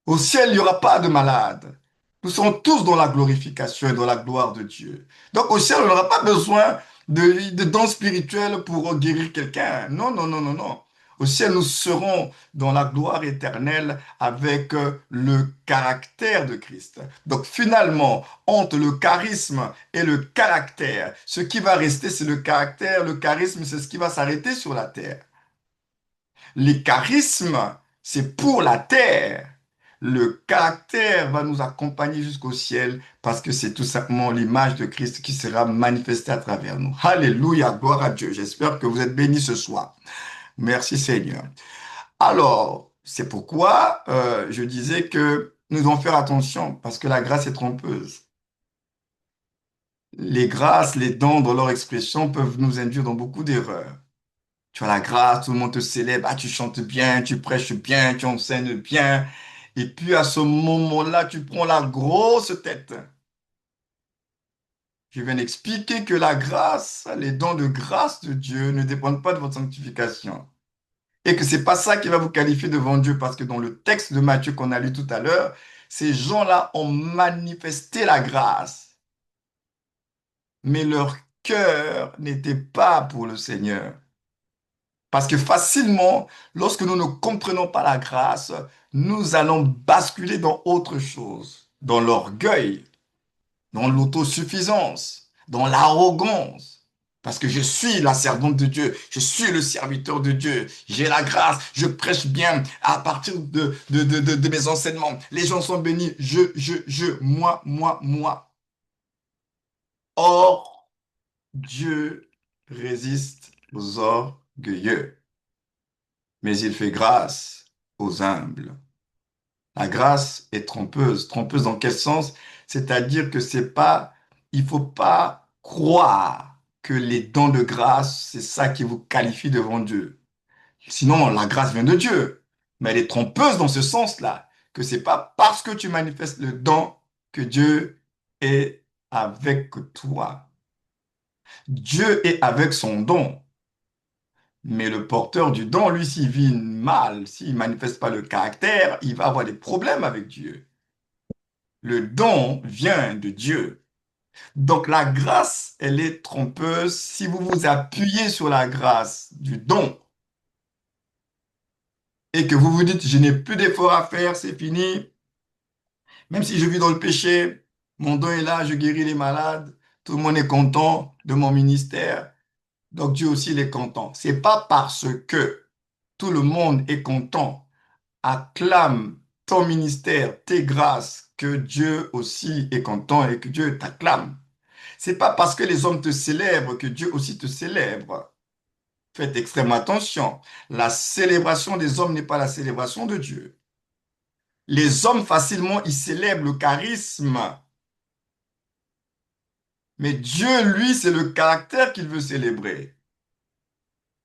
Au ciel, il n'y aura pas de malades. Nous serons tous dans la glorification et dans la gloire de Dieu. Donc au ciel, on n'aura pas besoin de dons spirituels pour guérir quelqu'un. Non, non, non, non, non. Au ciel, nous serons dans la gloire éternelle avec le caractère de Christ. Donc finalement, entre le charisme et le caractère, ce qui va rester, c'est le caractère. Le charisme, c'est ce qui va s'arrêter sur la terre. Les charismes, c'est pour la terre. Le caractère va nous accompagner jusqu'au ciel parce que c'est tout simplement l'image de Christ qui sera manifestée à travers nous. Alléluia, gloire à Dieu. J'espère que vous êtes bénis ce soir. Merci Seigneur. Alors, c'est pourquoi je disais que nous devons faire attention parce que la grâce est trompeuse. Les grâces, les dons dans leur expression peuvent nous induire dans beaucoup d'erreurs. Tu as la grâce, tout le monde te célèbre, ah, tu chantes bien, tu prêches bien, tu enseignes bien. Et puis à ce moment-là, tu prends la grosse tête. Je viens d'expliquer que la grâce, les dons de grâce de Dieu ne dépendent pas de votre sanctification. Et que c'est pas ça qui va vous qualifier devant Dieu, parce que dans le texte de Matthieu qu'on a lu tout à l'heure, ces gens-là ont manifesté la grâce, mais leur cœur n'était pas pour le Seigneur. Parce que facilement, lorsque nous ne comprenons pas la grâce, nous allons basculer dans autre chose, dans l'orgueil, dans l'autosuffisance, dans l'arrogance. Parce que je suis la servante de Dieu, je suis le serviteur de Dieu, j'ai la grâce, je prêche bien à partir de mes enseignements. Les gens sont bénis, moi. Or, Dieu résiste aux orgueilleux, mais il fait grâce aux humbles. La grâce est trompeuse. Trompeuse dans quel sens? C'est-à-dire que c'est pas, il faut pas croire que les dons de grâce, c'est ça qui vous qualifie devant Dieu. Sinon, la grâce vient de Dieu. Mais elle est trompeuse dans ce sens-là, que c'est pas parce que tu manifestes le don que Dieu est avec toi. Dieu est avec son don. Mais le porteur du don, lui, s'il vit mal, s'il ne manifeste pas le caractère, il va avoir des problèmes avec Dieu. Le don vient de Dieu. Donc la grâce, elle est trompeuse. Si vous vous appuyez sur la grâce du don et que vous vous dites, je n'ai plus d'efforts à faire, c'est fini, même si je vis dans le péché, mon don est là, je guéris les malades, tout le monde est content de mon ministère, donc Dieu aussi il est content. C'est pas parce que tout le monde est content, acclame ton ministère, tes grâces, que Dieu aussi est content et que Dieu t'acclame. C'est pas parce que les hommes te célèbrent que Dieu aussi te célèbre. Faites extrêmement attention. La célébration des hommes n'est pas la célébration de Dieu. Les hommes facilement ils célèbrent le charisme, mais Dieu, lui, c'est le caractère qu'il veut célébrer.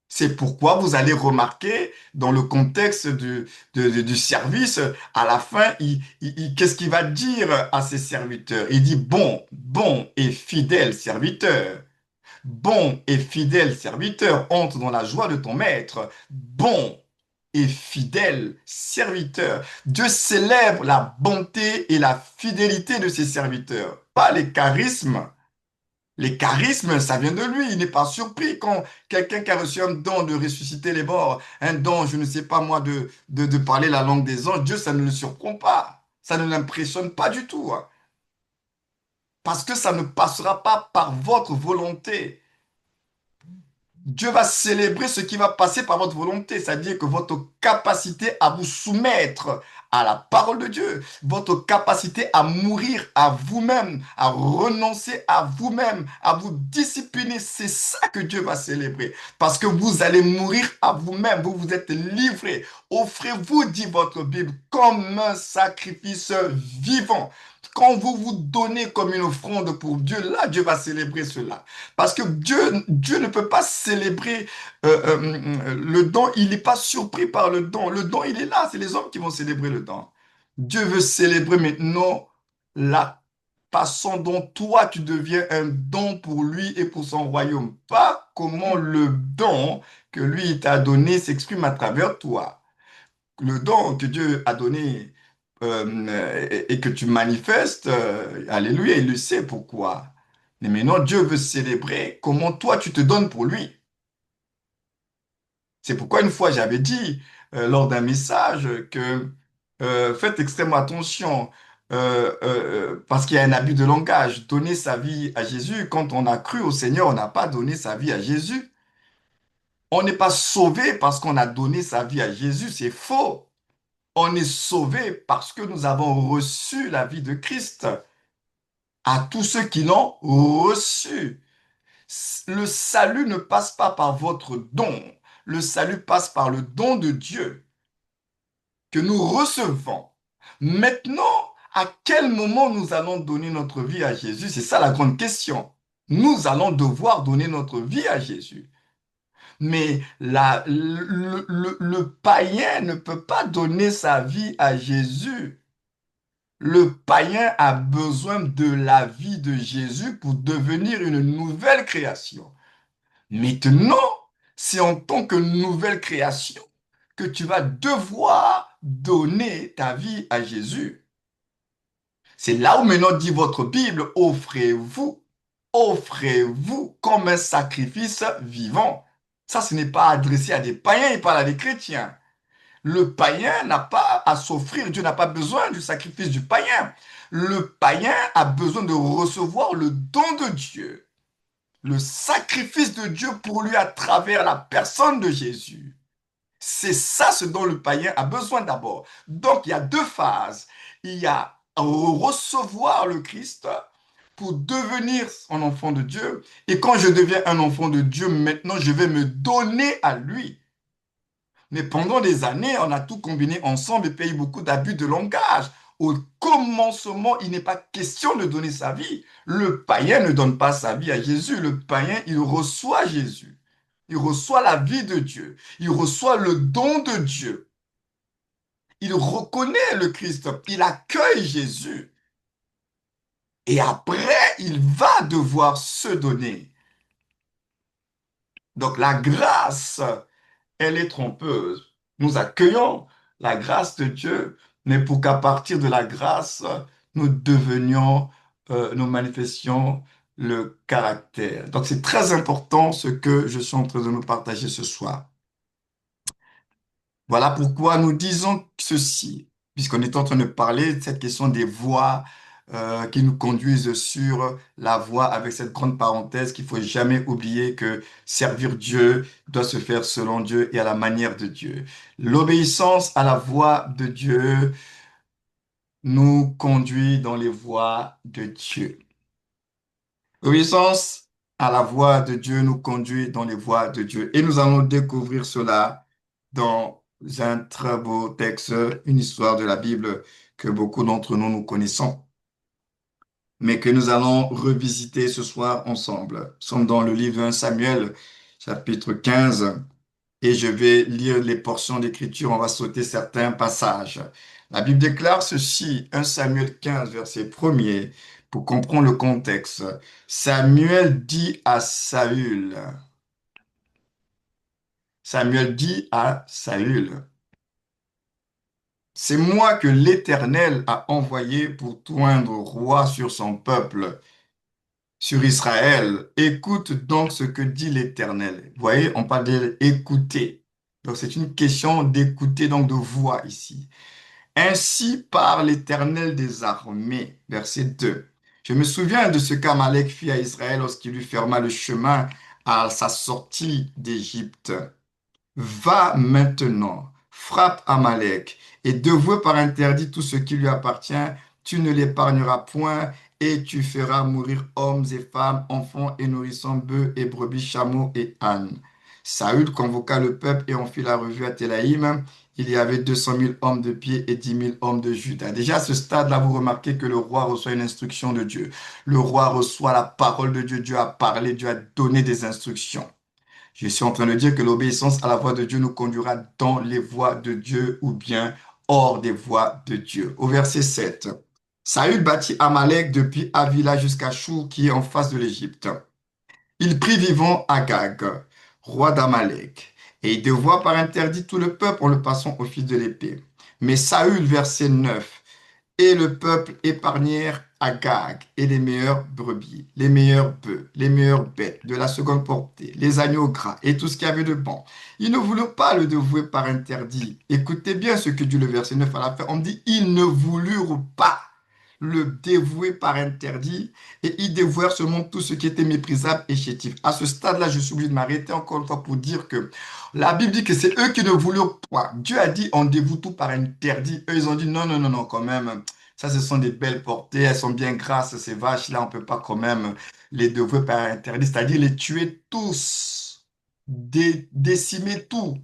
C'est pourquoi vous allez remarquer dans le contexte du service, à la fin, qu'est-ce qu'il va dire à ses serviteurs? Il dit, bon, bon et fidèle serviteur. Bon et fidèle serviteur, entre dans la joie de ton maître. Bon et fidèle serviteur. Dieu célèbre la bonté et la fidélité de ses serviteurs, pas les charismes. Les charismes, ça vient de lui. Il n'est pas surpris quand quelqu'un qui a reçu un don de ressusciter les morts, un don, je ne sais pas moi, de parler la langue des anges, Dieu, ça ne le surprend pas. Ça ne l'impressionne pas du tout, hein. Parce que ça ne passera pas par votre volonté. Dieu va célébrer ce qui va passer par votre volonté, c'est-à-dire que votre capacité à vous soumettre à la parole de Dieu, votre capacité à mourir à vous-même, à renoncer à vous-même, à vous discipliner, c'est ça que Dieu va célébrer. Parce que vous allez mourir à vous-même, vous vous êtes livré. Offrez-vous, dit votre Bible, comme un sacrifice vivant. Quand vous vous donnez comme une offrande pour Dieu, là, Dieu va célébrer cela. Parce que Dieu ne peut pas célébrer le don, il n'est pas surpris par le don. Le don, il est là, c'est les hommes qui vont célébrer le don. Dieu veut célébrer maintenant la façon dont toi, tu deviens un don pour lui et pour son royaume. Pas comment le don que lui t'a donné s'exprime à travers toi. Le don que Dieu a donné et que tu manifestes, alléluia, il le sait pourquoi. Mais maintenant, Dieu veut célébrer comment toi tu te donnes pour lui. C'est pourquoi une fois j'avais dit lors d'un message que faites extrêmement attention parce qu'il y a un abus de langage. Donner sa vie à Jésus, quand on a cru au Seigneur, on n'a pas donné sa vie à Jésus. On n'est pas sauvé parce qu'on a donné sa vie à Jésus, c'est faux. On est sauvé parce que nous avons reçu la vie de Christ à tous ceux qui l'ont reçu. Le salut ne passe pas par votre don. Le salut passe par le don de Dieu que nous recevons. Maintenant, à quel moment nous allons donner notre vie à Jésus? C'est ça la grande question. Nous allons devoir donner notre vie à Jésus. Mais le païen ne peut pas donner sa vie à Jésus. Le païen a besoin de la vie de Jésus pour devenir une nouvelle création. Maintenant, c'est en tant que nouvelle création que tu vas devoir donner ta vie à Jésus. C'est là où maintenant dit votre Bible, offrez-vous comme un sacrifice vivant. Ça, ce n'est pas adressé à des païens, il parle à des chrétiens. Le païen n'a pas à s'offrir, Dieu n'a pas besoin du sacrifice du païen. Le païen a besoin de recevoir le don de Dieu, le sacrifice de Dieu pour lui à travers la personne de Jésus. C'est ça ce dont le païen a besoin d'abord. Donc il y a deux phases. Il y a recevoir le Christ pour devenir un enfant de Dieu. Et quand je deviens un enfant de Dieu, maintenant je vais me donner à lui. Mais pendant des années, on a tout combiné ensemble et payé beaucoup d'abus de langage. Au commencement, il n'est pas question de donner sa vie. Le païen ne donne pas sa vie à Jésus. Le païen, il reçoit Jésus. Il reçoit la vie de Dieu. Il reçoit le don de Dieu. Il reconnaît le Christ. Il accueille Jésus. Et après, il va devoir se donner. Donc la grâce, elle est trompeuse. Nous accueillons la grâce de Dieu, mais pour qu'à partir de la grâce, nous devenions, nous manifestions le caractère. Donc c'est très important ce que je suis en train de nous partager ce soir. Voilà pourquoi nous disons ceci, puisqu'on est en train de parler de cette question des voies qui nous conduisent sur la voie, avec cette grande parenthèse qu'il faut jamais oublier que servir Dieu doit se faire selon Dieu et à la manière de Dieu. L'obéissance à la voix de Dieu nous conduit dans les voies de Dieu. L'obéissance à la voix de Dieu nous conduit dans les voies de Dieu. Et nous allons découvrir cela dans un très beau texte, une histoire de la Bible que beaucoup d'entre nous nous connaissons, mais que nous allons revisiter ce soir ensemble. Nous sommes dans le livre 1 Samuel, chapitre 15, et je vais lire les portions d'écriture. On va sauter certains passages. La Bible déclare ceci, 1 Samuel 15, verset 1er, pour comprendre le contexte. Samuel dit à Saül, Samuel dit à Saül, c'est moi que l'Éternel a envoyé pour t'oindre roi sur son peuple, sur Israël. Écoute donc ce que dit l'Éternel. Vous voyez, on parle d'écouter. Donc c'est une question d'écouter, donc de voix ici. Ainsi parle l'Éternel des armées. Verset 2. Je me souviens de ce qu'Amalek fit à Israël lorsqu'il lui ferma le chemin à sa sortie d'Égypte. Va maintenant, frappe Amalek et dévoue par interdit tout ce qui lui appartient. Tu ne l'épargneras point et tu feras mourir hommes et femmes, enfants et nourrissons, bœufs et brebis, chameaux et ânes. Saül convoqua le peuple et on fit la revue à Télaïm. Il y avait 200 000 hommes de pied et 10 000 hommes de Juda. Déjà à ce stade-là, vous remarquez que le roi reçoit une instruction de Dieu. Le roi reçoit la parole de Dieu. Dieu a parlé, Dieu a donné des instructions. Je suis en train de dire que l'obéissance à la voix de Dieu nous conduira dans les voies de Dieu ou bien hors des voies de Dieu. Au verset 7, Saül bâtit Amalek depuis Avila jusqu'à Chour qui est en face de l'Égypte. Il prit vivant Agag, roi d'Amalek, et il dévoua par interdit tout le peuple en le passant au fil de l'épée. Mais Saül, verset 9, et le peuple épargnèrent Agag et les meilleures brebis, les meilleurs bœufs, les meilleures bêtes de la seconde portée, les agneaux gras et tout ce qu'il y avait de bon. Ils ne voulurent pas le dévouer par interdit. Écoutez bien ce que dit le verset 9 à la fin. On dit, ils ne voulurent pas le dévouer par interdit et ils dévouèrent seulement tout ce qui était méprisable et chétif. À ce stade-là, je suis obligé de m'arrêter encore une fois pour dire que la Bible dit que c'est eux qui ne voulurent pas. Dieu a dit on dévoue tout par interdit. Eux, ils ont dit non, non, non, non, quand même. Ça, ce sont des belles portées. Elles sont bien grasses, ces vaches-là. On ne peut pas quand même les dévouer par interdit. C'est-à-dire les tuer tous. Décimer tout.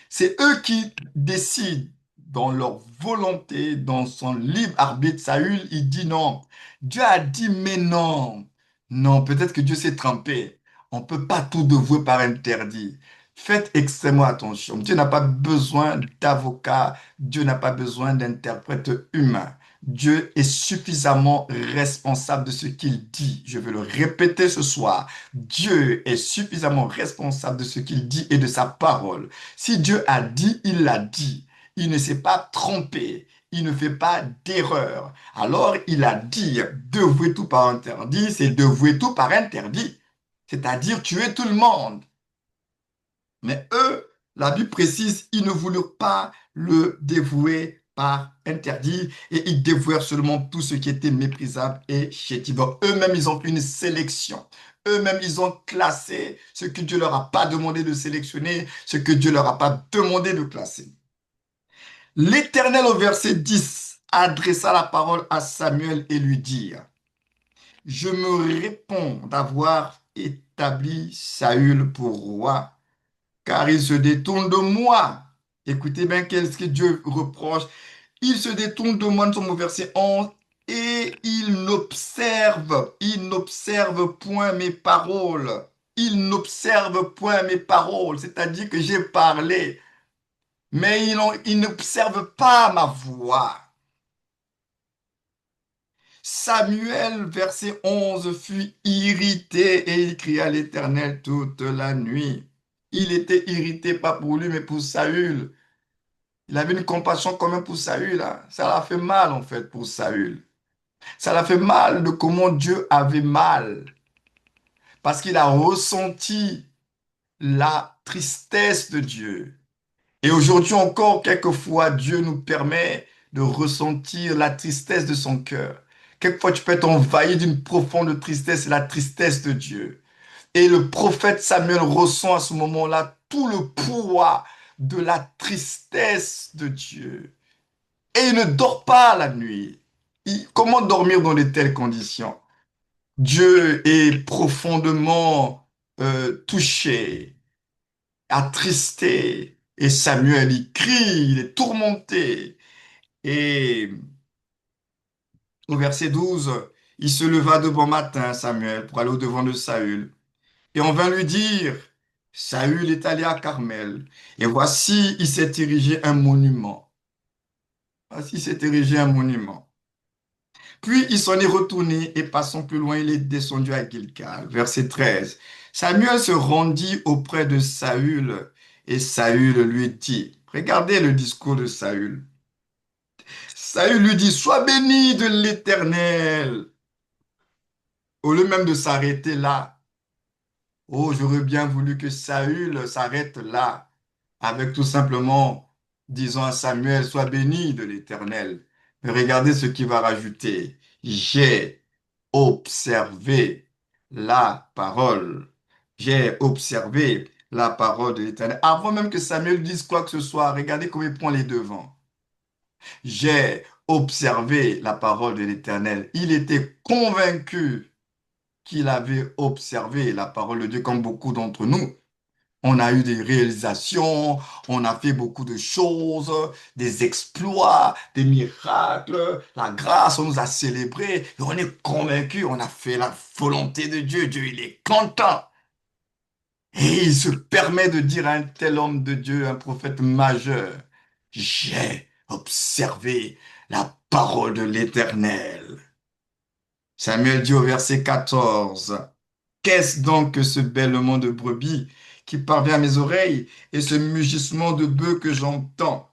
C'est eux qui décident dans leur volonté, dans son libre arbitre. Saül, il dit non. Dieu a dit mais non. Non, peut-être que Dieu s'est trompé. On ne peut pas tout dévouer par interdit. Faites extrêmement attention. Dieu n'a pas besoin d'avocat. Dieu n'a pas besoin d'interprète humain. Dieu est suffisamment responsable de ce qu'il dit. Je vais le répéter ce soir. Dieu est suffisamment responsable de ce qu'il dit et de sa parole. Si Dieu a dit, il l'a dit. Il ne s'est pas trompé. Il ne fait pas d'erreur. Alors, il a dit, dévouer tout par interdit, c'est dévouer tout par interdit. C'est-à-dire tuer tout le monde. Mais eux, la Bible précise, ils ne voulurent pas le dévouer par interdit et ils dévouèrent seulement tout ce qui était méprisable et chétif. Donc, eux-mêmes, ils ont fait une sélection. Eux-mêmes, ils ont classé ce que Dieu leur a pas demandé de sélectionner, ce que Dieu leur a pas demandé de classer. L'Éternel, au verset 10, adressa la parole à Samuel et lui dit, je me réponds d'avoir établi Saül pour roi car il se détourne de moi. Écoutez bien qu'est-ce que Dieu reproche. Il se détourne de moi, nous sommes au verset 11, et il n'observe point mes paroles. Il n'observe point mes paroles, c'est-à-dire que j'ai parlé, mais il n'observe pas ma voix. Samuel, verset 11, fut irrité et il cria à l'Éternel toute la nuit. Il était irrité pas pour lui, mais pour Saül. Il avait une compassion quand même pour Saül, hein. Ça l'a fait mal en fait pour Saül. Ça l'a fait mal de comment Dieu avait mal. Parce qu'il a ressenti la tristesse de Dieu. Et aujourd'hui encore, quelquefois, Dieu nous permet de ressentir la tristesse de son cœur. Quelquefois, tu peux être envahi d'une profonde tristesse, la tristesse de Dieu. Et le prophète Samuel ressent à ce moment-là tout le poids de la tristesse de Dieu. Et il ne dort pas la nuit. Comment dormir dans de telles conditions? Dieu est profondément touché, attristé. Et Samuel, il crie, il est tourmenté. Et au verset 12, il se leva de bon matin, Samuel, pour aller au-devant de Saül. Et on vint lui dire, Saül est allé à Carmel. Et voici, il s'est érigé un monument. Voici, il s'est érigé un monument. Puis il s'en est retourné et passant plus loin, il est descendu à Gilgal. Verset 13. Samuel se rendit auprès de Saül et Saül lui dit, regardez le discours de Saül. Saül lui dit, sois béni de l'Éternel. Au lieu même de s'arrêter là, oh, j'aurais bien voulu que Saül s'arrête là, avec tout simplement disant à Samuel, sois béni de l'Éternel. Mais regardez ce qu'il va rajouter. J'ai observé la parole. J'ai observé la parole de l'Éternel. Avant même que Samuel dise quoi que ce soit, regardez comment il prend les devants. J'ai observé la parole de l'Éternel. Il était convaincu qu'il avait observé la parole de Dieu comme beaucoup d'entre nous. On a eu des réalisations, on a fait beaucoup de choses, des exploits, des miracles, la grâce, on nous a célébrés, et on est convaincu, on a fait la volonté de Dieu, Dieu il est content. Et il se permet de dire à un tel homme de Dieu, un prophète majeur, j'ai observé la parole de l'Éternel. Samuel dit au verset 14, qu'est-ce donc que ce bêlement de brebis qui parvient à mes oreilles et ce mugissement de bœuf que j'entends?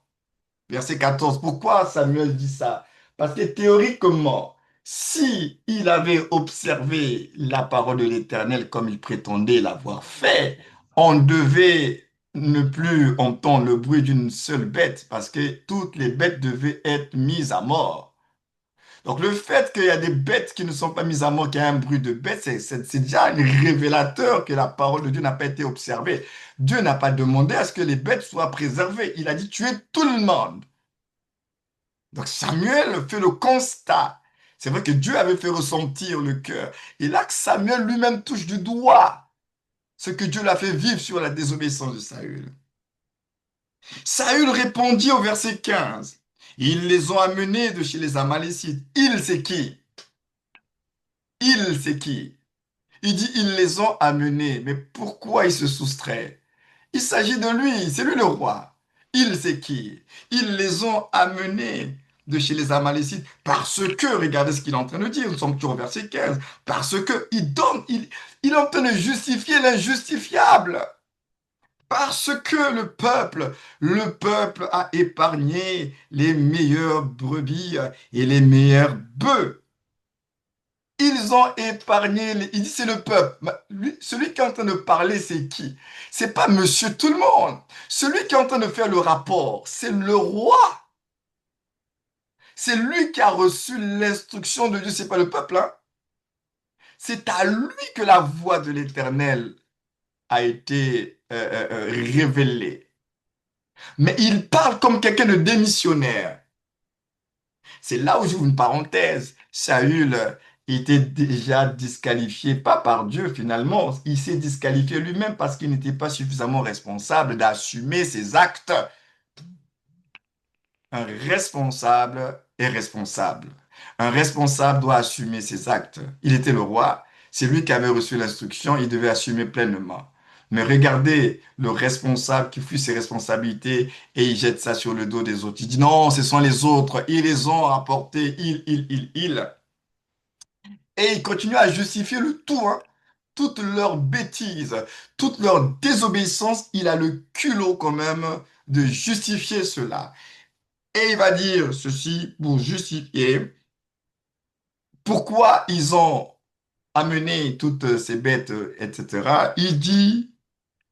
Verset 14. Pourquoi Samuel dit ça? Parce que théoriquement, si il avait observé la parole de l'Éternel comme il prétendait l'avoir fait, on devait ne plus entendre le bruit d'une seule bête parce que toutes les bêtes devaient être mises à mort. Donc le fait qu'il y a des bêtes qui ne sont pas mises à mort, qu'il y a un bruit de bêtes, c'est déjà un révélateur que la parole de Dieu n'a pas été observée. Dieu n'a pas demandé à ce que les bêtes soient préservées. Il a dit tuer tout le monde. Donc Samuel fait le constat. C'est vrai que Dieu avait fait ressentir le cœur. Et là, Samuel lui-même touche du doigt ce que Dieu l'a fait vivre sur la désobéissance de Saül. Saül répondit au verset 15. Ils les ont amenés de chez les Amalécites. Il, c'est qui? Il, c'est qui? Il dit, ils les ont amenés. Mais pourquoi il se soustrait? Il s'agit de lui, c'est lui le roi. Il, c'est qui? Ils les ont amenés de chez les Amalécites parce que, regardez ce qu'il est en train de dire, nous sommes toujours au verset 15, parce que il est en train de justifier l'injustifiable. Parce que le peuple a épargné les meilleures brebis et les meilleurs bœufs. Ils ont épargné, il dit c'est le peuple. Celui qui est en train de parler, c'est qui? C'est pas monsieur tout le monde. Celui qui est en train de faire le rapport, c'est le roi. C'est lui qui a reçu l'instruction de Dieu, c'est pas le peuple, hein. C'est à lui que la voix de l'Éternel a été révélée. Mais il parle comme quelqu'un de démissionnaire. C'est là où j'ouvre une parenthèse. Saül était déjà disqualifié, pas par Dieu finalement, il s'est disqualifié lui-même parce qu'il n'était pas suffisamment responsable d'assumer ses actes. Un responsable est responsable. Un responsable doit assumer ses actes. Il était le roi, c'est lui qui avait reçu l'instruction, il devait assumer pleinement. Mais regardez le responsable qui fuit ses responsabilités et il jette ça sur le dos des autres. Il dit non, ce sont les autres, ils les ont rapportés, ils. Et ils continuent à justifier le tout, hein. Toutes leurs bêtises, toute leur désobéissance, il a le culot quand même de justifier cela. Et il va dire ceci pour justifier pourquoi ils ont amené toutes ces bêtes, etc. Il dit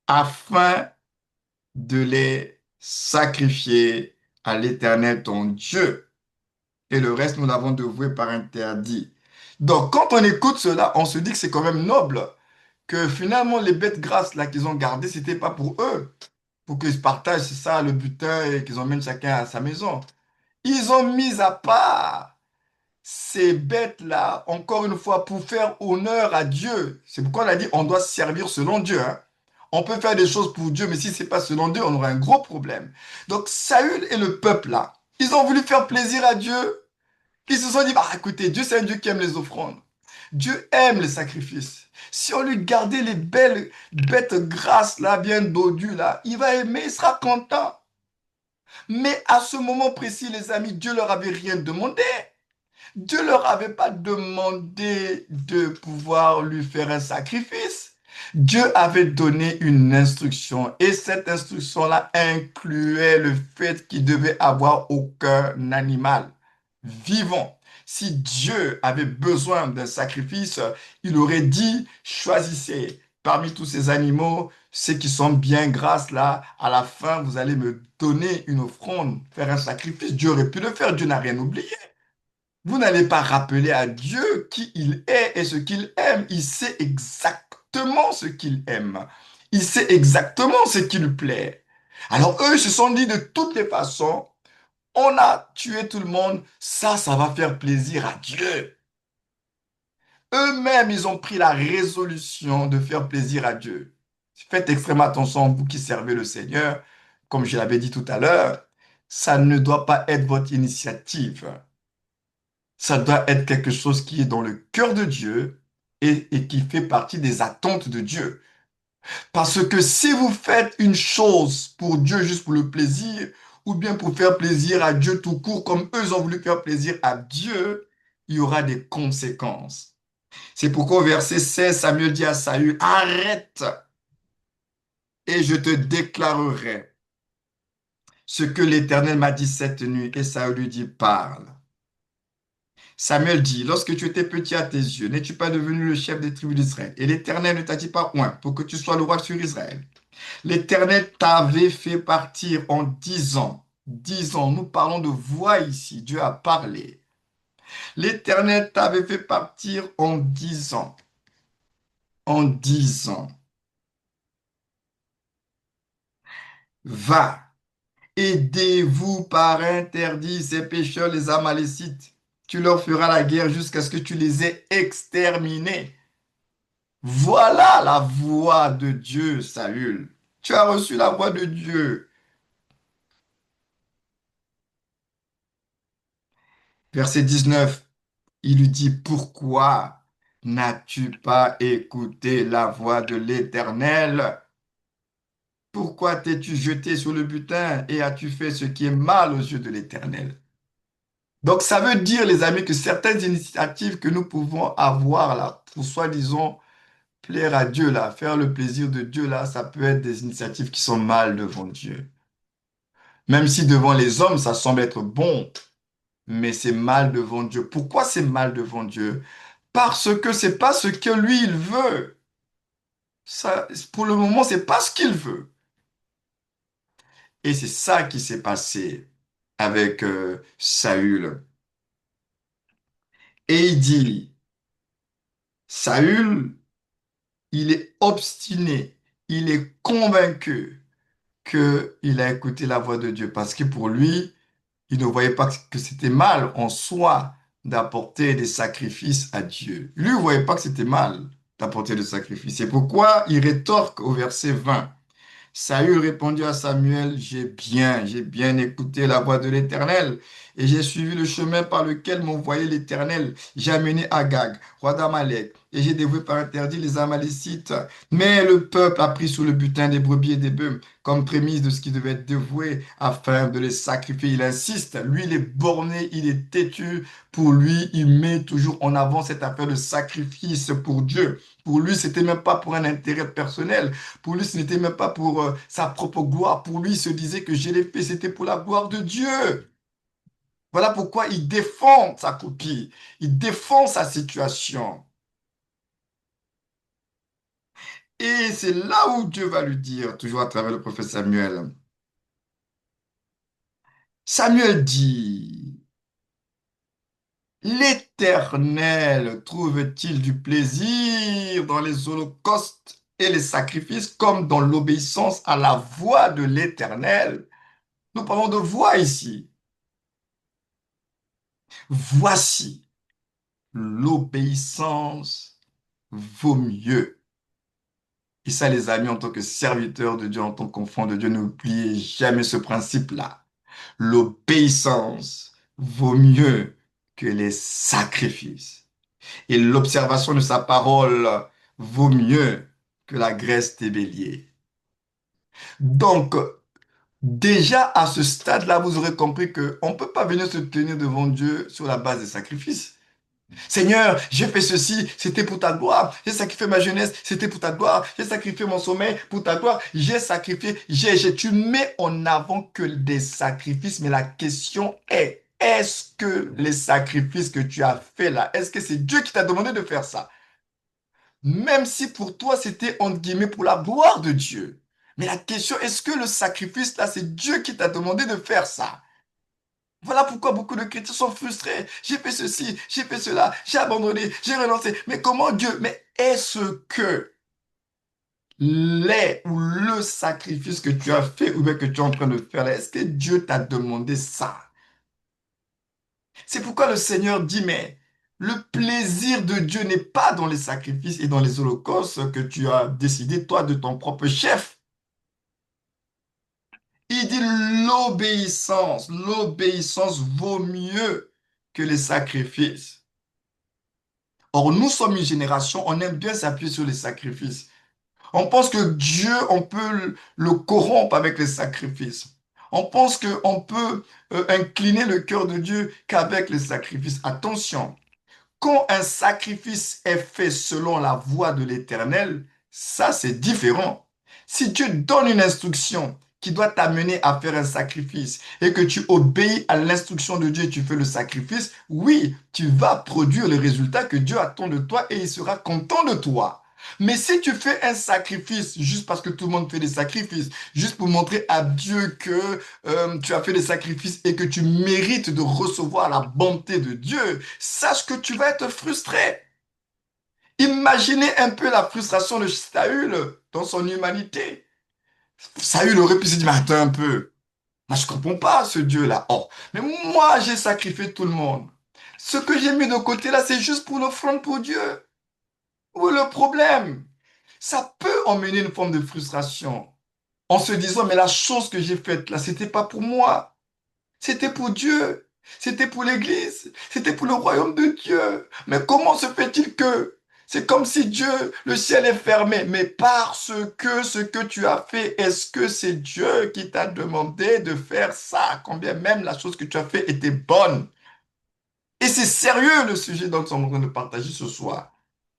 afin de les sacrifier à l'Éternel ton Dieu. Et le reste, nous l'avons dévoué par interdit. Donc, quand on écoute cela, on se dit que c'est quand même noble, que finalement, les bêtes grasses là qu'ils ont gardées, c'était pas pour eux, pour qu'ils se partagent, c'est ça, le butin et qu'ils emmènent chacun à sa maison. Ils ont mis à part ces bêtes-là, encore une fois, pour faire honneur à Dieu. C'est pourquoi on a dit on doit servir selon Dieu, hein. On peut faire des choses pour Dieu, mais si c'est pas selon Dieu, on aura un gros problème. Donc Saül et le peuple là, ils ont voulu faire plaisir à Dieu. Ils se sont dit, bah écoutez, Dieu c'est un Dieu qui aime les offrandes. Dieu aime les sacrifices. Si on lui gardait les belles bêtes grasses là, bien dodues là, il va aimer, il sera content. Mais à ce moment précis, les amis, Dieu leur avait rien demandé. Dieu leur avait pas demandé de pouvoir lui faire un sacrifice. Dieu avait donné une instruction et cette instruction-là incluait le fait qu'il devait avoir aucun animal vivant. Si Dieu avait besoin d'un sacrifice, il aurait dit, choisissez parmi tous ces animaux, ceux qui sont bien grasses là, à la fin, vous allez me donner une offrande, faire un sacrifice. Dieu aurait pu le faire, Dieu n'a rien oublié. Vous n'allez pas rappeler à Dieu qui il est et ce qu'il aime. Il sait exactement ce qu'il aime. Il sait exactement ce qui lui plaît. Alors eux ils se sont dit de toutes les façons, on a tué tout le monde, ça va faire plaisir à Dieu. Eux-mêmes, ils ont pris la résolution de faire plaisir à Dieu. Faites extrêmement attention, vous qui servez le Seigneur, comme je l'avais dit tout à l'heure, ça ne doit pas être votre initiative. Ça doit être quelque chose qui est dans le cœur de Dieu et qui fait partie des attentes de Dieu. Parce que si vous faites une chose pour Dieu juste pour le plaisir, ou bien pour faire plaisir à Dieu tout court, comme eux ont voulu faire plaisir à Dieu, il y aura des conséquences. C'est pourquoi au verset 16, Samuel dit à Saül, arrête et je te déclarerai ce que l'Éternel m'a dit cette nuit. Et Saül lui dit, parle. Samuel dit, lorsque tu étais petit à tes yeux, n'es-tu pas devenu le chef des tribus d'Israël? Et l'Éternel ne t'a dit pas, ouin, pour que tu sois le roi sur Israël. L'Éternel t'avait fait partir en 10 ans. 10 ans, nous parlons de voix ici, Dieu a parlé. L'Éternel t'avait fait partir en 10 ans. En 10 ans. Va, aidez-vous par interdit ces pécheurs, les Amalécites. Tu leur feras la guerre jusqu'à ce que tu les aies exterminés. Voilà la voix de Dieu, Saül. Tu as reçu la voix de Dieu. Verset 19, il lui dit, pourquoi n'as-tu pas écouté la voix de l'Éternel? Pourquoi t'es-tu jeté sur le butin et as-tu fait ce qui est mal aux yeux de l'Éternel? Donc ça veut dire, les amis, que certaines initiatives que nous pouvons avoir là, pour soi-disant plaire à Dieu là, faire le plaisir de Dieu là, ça peut être des initiatives qui sont mal devant Dieu. Même si devant les hommes, ça semble être bon, mais c'est mal devant Dieu. Pourquoi c'est mal devant Dieu? Parce que c'est pas ce que lui, il veut. Ça, pour le moment, c'est pas ce qu'il veut. Et c'est ça qui s'est passé avec Saül. Et il dit, Saül, il est obstiné, il est convaincu qu'il a écouté la voix de Dieu parce que pour lui, il ne voyait pas que c'était mal en soi d'apporter des sacrifices à Dieu. Lui ne voyait pas que c'était mal d'apporter des sacrifices. C'est pourquoi il rétorque au verset 20. Saül répondit à Samuel, j'ai bien écouté la voix de l'Éternel Et j'ai suivi le chemin par lequel m'envoyait l'Éternel. J'ai amené Agag, roi d'Amalek, et j'ai dévoué par interdit les Amalécites. Mais le peuple a pris sous le butin des brebis et des bœufs comme prémisse de ce qui devait être dévoué afin de les sacrifier. Il insiste, lui il est borné, il est têtu. Pour lui, il met toujours en avant cette affaire de sacrifice pour Dieu. Pour lui, c'était même pas pour un intérêt personnel. Pour lui, ce n'était même pas pour sa propre gloire. Pour lui, il se disait que je l'ai fait, c'était pour la gloire de Dieu. Voilà pourquoi il défend sa copie. Il défend sa situation. Et c'est là où Dieu va lui dire, toujours à travers le prophète Samuel. Samuel dit, l'Éternel trouve-t-il du plaisir dans les holocaustes et les sacrifices comme dans l'obéissance à la voix de l'Éternel? Nous parlons de voix ici. Voici, l'obéissance vaut mieux. Et ça, les amis, en tant que serviteurs de Dieu, en tant qu'enfants de Dieu, n'oubliez jamais ce principe-là. L'obéissance vaut mieux que les sacrifices. Et l'observation de sa parole vaut mieux que la graisse des béliers. Donc, déjà à ce stade-là, vous aurez compris qu'on ne peut pas venir se tenir devant Dieu sur la base des sacrifices. Seigneur, j'ai fait ceci, c'était pour ta gloire. J'ai sacrifié ma jeunesse, c'était pour ta gloire. J'ai sacrifié mon sommeil pour ta gloire. J'ai sacrifié, tu mets en avant que des sacrifices, mais la question est-ce que les sacrifices que tu as fait là, est-ce que c'est Dieu qui t'a demandé de faire ça? Même si pour toi c'était entre guillemets pour la gloire de Dieu. Mais la question, est-ce que le sacrifice là, c'est Dieu qui t'a demandé de faire ça? Voilà pourquoi beaucoup de chrétiens sont frustrés. J'ai fait ceci, j'ai fait cela, j'ai abandonné, j'ai renoncé. Mais comment Dieu? Mais est-ce que les ou le sacrifice que tu as fait ou bien que tu es en train de faire là, est-ce que Dieu t'a demandé ça? C'est pourquoi le Seigneur dit, mais le plaisir de Dieu n'est pas dans les sacrifices et dans les holocaustes que tu as décidé, toi, de ton propre chef. Il dit l'obéissance. L'obéissance vaut mieux que les sacrifices. Or, nous sommes une génération, on aime bien s'appuyer sur les sacrifices. On pense que Dieu, on peut le corrompre avec les sacrifices. On pense qu'on peut incliner le cœur de Dieu qu'avec les sacrifices. Attention, quand un sacrifice est fait selon la voie de l'Éternel, ça c'est différent. Si Dieu donne une instruction qui doit t'amener à faire un sacrifice et que tu obéis à l'instruction de Dieu et tu fais le sacrifice, oui, tu vas produire le résultat que Dieu attend de toi et il sera content de toi. Mais si tu fais un sacrifice juste parce que tout le monde fait des sacrifices, juste pour montrer à Dieu que tu as fait des sacrifices et que tu mérites de recevoir la bonté de Dieu, sache que tu vas être frustré. Imaginez un peu la frustration de Saül dans son humanité. Saül aurait pu se dire, mais attends un peu, moi je comprends pas ce Dieu-là. Oh, mais moi j'ai sacrifié tout le monde. Ce que j'ai mis de côté là, c'est juste pour l'offrande pour Dieu. Où est le problème? Ça peut emmener une forme de frustration en se disant, mais la chose que j'ai faite là, c'était pas pour moi. C'était pour Dieu. C'était pour l'Église. C'était pour le royaume de Dieu. Mais comment se fait-il que c'est comme si Dieu, le ciel est fermé. Mais parce que ce que tu as fait, est-ce que c'est Dieu qui t'a demandé de faire ça? Combien même la chose que tu as fait était bonne. Et c'est sérieux le sujet dont nous sommes en train de partager ce soir.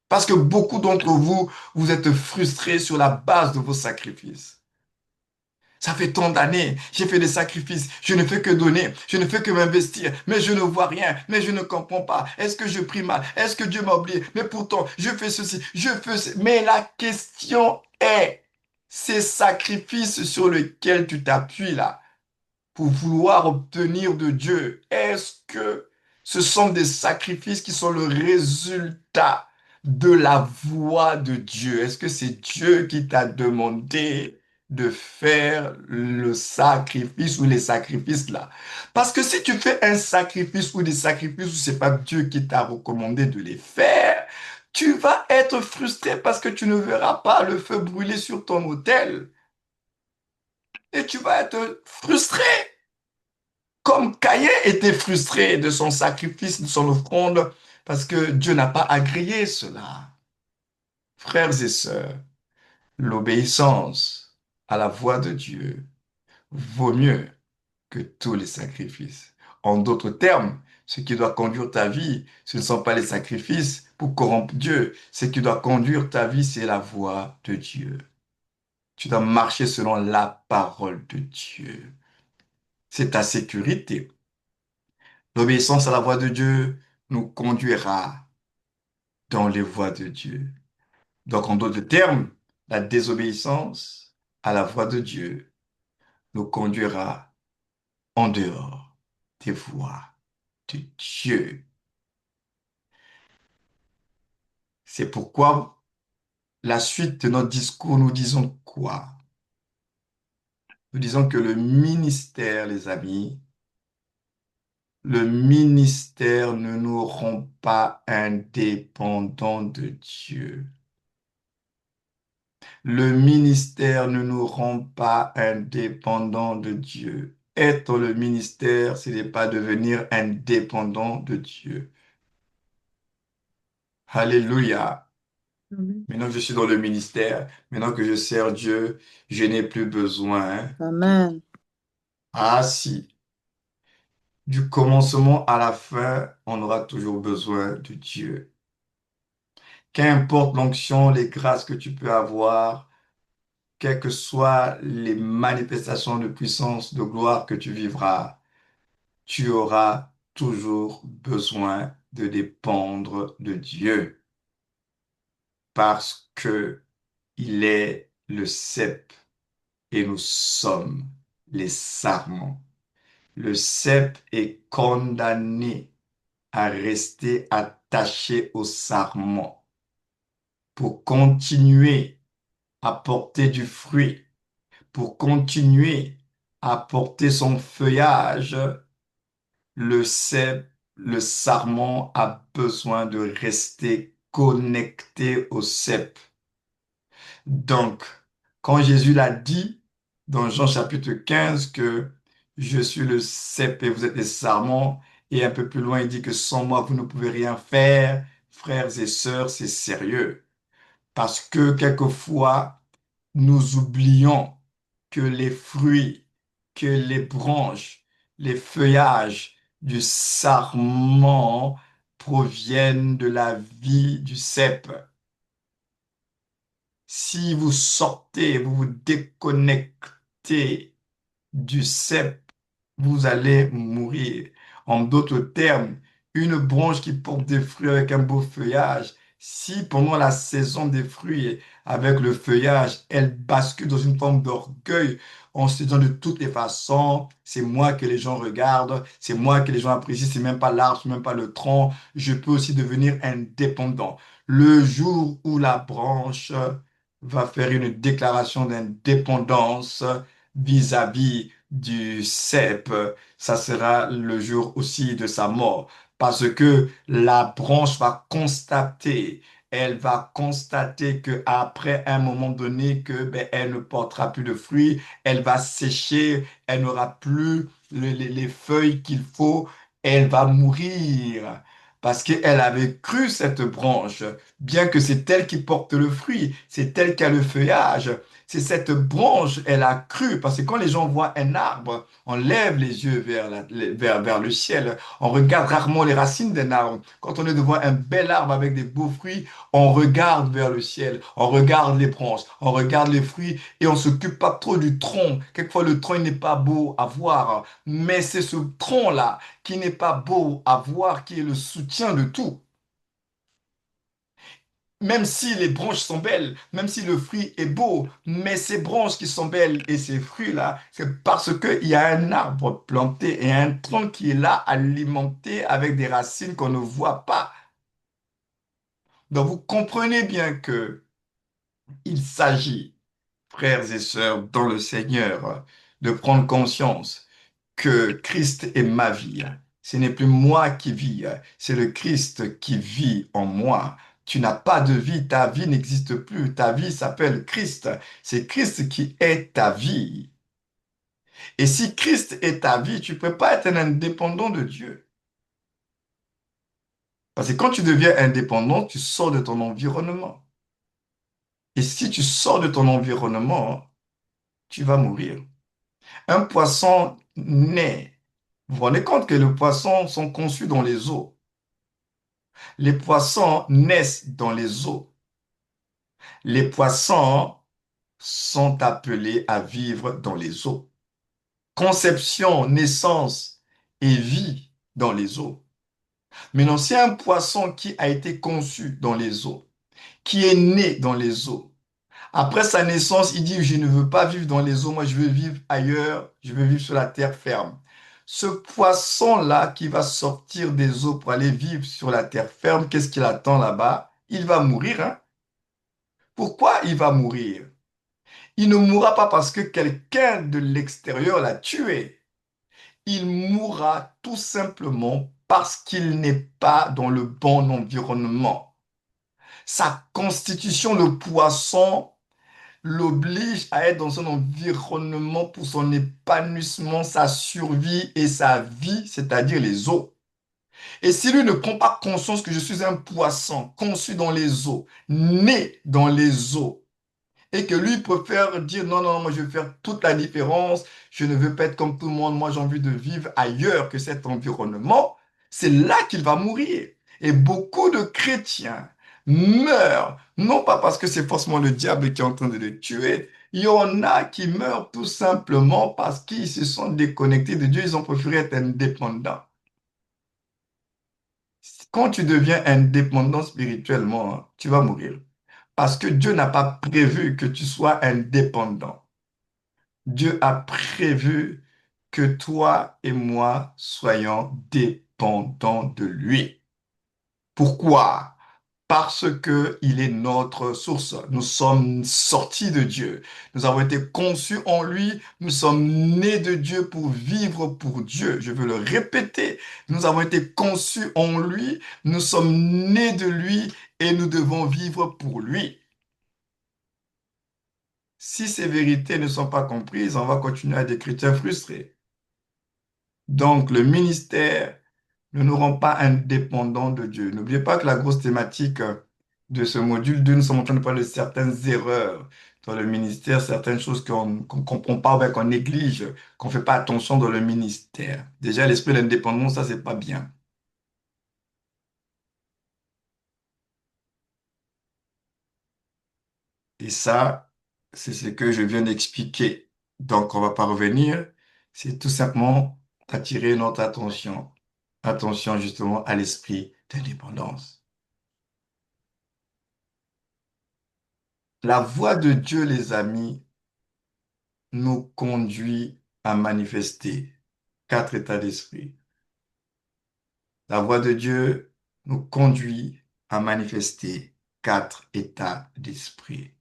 Parce que beaucoup d'entre vous, vous êtes frustrés sur la base de vos sacrifices. Ça fait tant d'années, j'ai fait des sacrifices, je ne fais que donner, je ne fais que m'investir, mais je ne vois rien, mais je ne comprends pas. Est-ce que je prie mal? Est-ce que Dieu m'a oublié? Mais pourtant, je fais ceci, je fais ceci. Mais la question est, ces sacrifices sur lesquels tu t'appuies là, pour vouloir obtenir de Dieu, est-ce que ce sont des sacrifices qui sont le résultat de la voix de Dieu? Est-ce que c'est Dieu qui t'a demandé de faire le sacrifice ou les sacrifices là? Parce que si tu fais un sacrifice ou des sacrifices où c'est pas Dieu qui t'a recommandé de les faire, tu vas être frustré parce que tu ne verras pas le feu brûler sur ton autel et tu vas être frustré. comme Caïn était frustré de son sacrifice, de son offrande, parce que Dieu n'a pas agréé cela. Frères et sœurs, l'obéissance à la voix de Dieu vaut mieux que tous les sacrifices. En d'autres termes, ce qui doit conduire ta vie, ce ne sont pas les sacrifices pour corrompre Dieu. Ce qui doit conduire ta vie, c'est la voix de Dieu. Tu dois marcher selon la parole de Dieu. C'est ta sécurité. L'obéissance à la voix de Dieu nous conduira dans les voies de Dieu. Donc, en d'autres termes, la désobéissance à la voix de Dieu nous conduira en dehors des voies de Dieu. C'est pourquoi la suite de notre discours, nous disons quoi? Nous disons que le ministère, les amis, le ministère ne nous rend pas indépendants de Dieu. Le ministère ne nous rend pas indépendants de Dieu. Être le ministère, ce n'est pas devenir indépendant de Dieu. Alléluia. Amen. Maintenant que je suis dans le ministère, maintenant que je sers Dieu, je n'ai plus besoin. Amen. Ah si, du commencement à la fin, on aura toujours besoin de Dieu. Qu'importe l'onction, les grâces que tu peux avoir, quelles que soient les manifestations de puissance, de gloire que tu vivras, tu auras toujours besoin de dépendre de Dieu parce que il est le cep et nous sommes les sarments. Le cep est condamné à rester attaché au sarment pour continuer à porter du fruit, pour continuer à porter son feuillage. Le cep, le sarment a besoin de rester connecté au cep. Donc, quand Jésus l'a dit dans Jean chapitre 15 que je suis le cep et vous êtes les sarments, et un peu plus loin, il dit que sans moi, vous ne pouvez rien faire, frères et sœurs, c'est sérieux. Parce que quelquefois, nous oublions que les fruits, que les branches, les feuillages du sarment proviennent de la vie du cep. Si vous sortez, vous vous déconnectez du cep, vous allez mourir. En d'autres termes, une branche qui porte des fruits avec un beau feuillage, si pendant la saison des fruits, avec le feuillage, elle bascule dans une forme d'orgueil, en se disant de toutes les façons, c'est moi que les gens regardent, c'est moi que les gens apprécient, c'est même pas l'arbre, c'est même pas le tronc, je peux aussi devenir indépendant. Le jour où la branche va faire une déclaration d'indépendance vis-à-vis du cep, ça sera le jour aussi de sa mort. Parce que la branche va constater, elle va constater que après un moment donné que elle ne portera plus de fruits, elle va sécher, elle n'aura plus les feuilles qu'il faut, elle va mourir. Parce qu'elle avait cru cette branche, bien que c'est elle qui porte le fruit, c'est elle qui a le feuillage. C'est cette branche, elle a cru, parce que quand les gens voient un arbre, on lève les yeux vers le ciel. On regarde rarement les racines d'un arbre. Quand on est devant un bel arbre avec des beaux fruits, on regarde vers le ciel, on regarde les branches, on regarde les fruits et on s'occupe pas trop du tronc. Quelquefois, le tronc il n'est pas beau à voir, mais c'est ce tronc-là qui n'est pas beau à voir qui est le soutien de tout. Même si les branches sont belles, même si le fruit est beau, mais ces branches qui sont belles et ces fruits-là, c'est parce qu'il y a un arbre planté et un tronc qui est là alimenté avec des racines qu'on ne voit pas. Donc vous comprenez bien que il s'agit, frères et sœurs, dans le Seigneur, de prendre conscience que Christ est ma vie. Ce n'est plus moi qui vis, c'est le Christ qui vit en moi. Tu n'as pas de vie, ta vie n'existe plus, ta vie s'appelle Christ. C'est Christ qui est ta vie. Et si Christ est ta vie, tu ne peux pas être un indépendant de Dieu. Parce que quand tu deviens indépendant, tu sors de ton environnement. Et si tu sors de ton environnement, tu vas mourir. Un poisson naît. Vous vous rendez compte que les poissons sont conçus dans les eaux. Les poissons naissent dans les eaux. Les poissons sont appelés à vivre dans les eaux. Conception, naissance et vie dans les eaux. Maintenant, c'est un poisson qui a été conçu dans les eaux, qui est né dans les eaux. Après sa naissance, il dit, je ne veux pas vivre dans les eaux, moi je veux vivre ailleurs, je veux vivre sur la terre ferme. Ce poisson-là qui va sortir des eaux pour aller vivre sur la terre ferme, qu'est-ce qu'il attend là-bas? Il va mourir, hein? Pourquoi il va mourir? Il ne mourra pas parce que quelqu'un de l'extérieur l'a tué. Il mourra tout simplement parce qu'il n'est pas dans le bon environnement. Sa constitution, le poisson, l'oblige à être dans un environnement pour son épanouissement, sa survie et sa vie, c'est-à-dire les eaux. Et si lui ne prend pas conscience que je suis un poisson conçu dans les eaux, né dans les eaux, et que lui préfère dire non, non, moi je vais faire toute la différence, je ne veux pas être comme tout le monde, moi j'ai envie de vivre ailleurs que cet environnement, c'est là qu'il va mourir. Et beaucoup de chrétiens meurent, non pas parce que c'est forcément le diable qui est en train de les tuer, il y en a qui meurent tout simplement parce qu'ils se sont déconnectés de Dieu, ils ont préféré être indépendants. Quand tu deviens indépendant spirituellement, hein, tu vas mourir. Parce que Dieu n'a pas prévu que tu sois indépendant. Dieu a prévu que toi et moi soyons dépendants de lui. Pourquoi? Parce que il est notre source. Nous sommes sortis de Dieu. Nous avons été conçus en lui. Nous sommes nés de Dieu pour vivre pour Dieu. Je veux le répéter. Nous avons été conçus en lui. Nous sommes nés de lui et nous devons vivre pour lui. Si ces vérités ne sont pas comprises, on va continuer à être des chrétiens frustrés. Donc, le ministère ne nous rend pas indépendants de Dieu. N'oubliez pas que la grosse thématique de ce module 2, nous sommes en train de parler de certaines erreurs dans le ministère, certaines choses qu'on ne comprend pas, ou qu'on néglige, qu'on ne fait pas attention dans le ministère. Déjà, l'esprit d'indépendance, ça, c'est pas bien. Et ça, c'est ce que je viens d'expliquer. Donc, on va pas revenir. C'est tout simplement attirer notre attention. Attention justement à l'esprit d'indépendance. La voix de Dieu, les amis, nous conduit à manifester quatre états d'esprit. La voix de Dieu nous conduit à manifester quatre états d'esprit.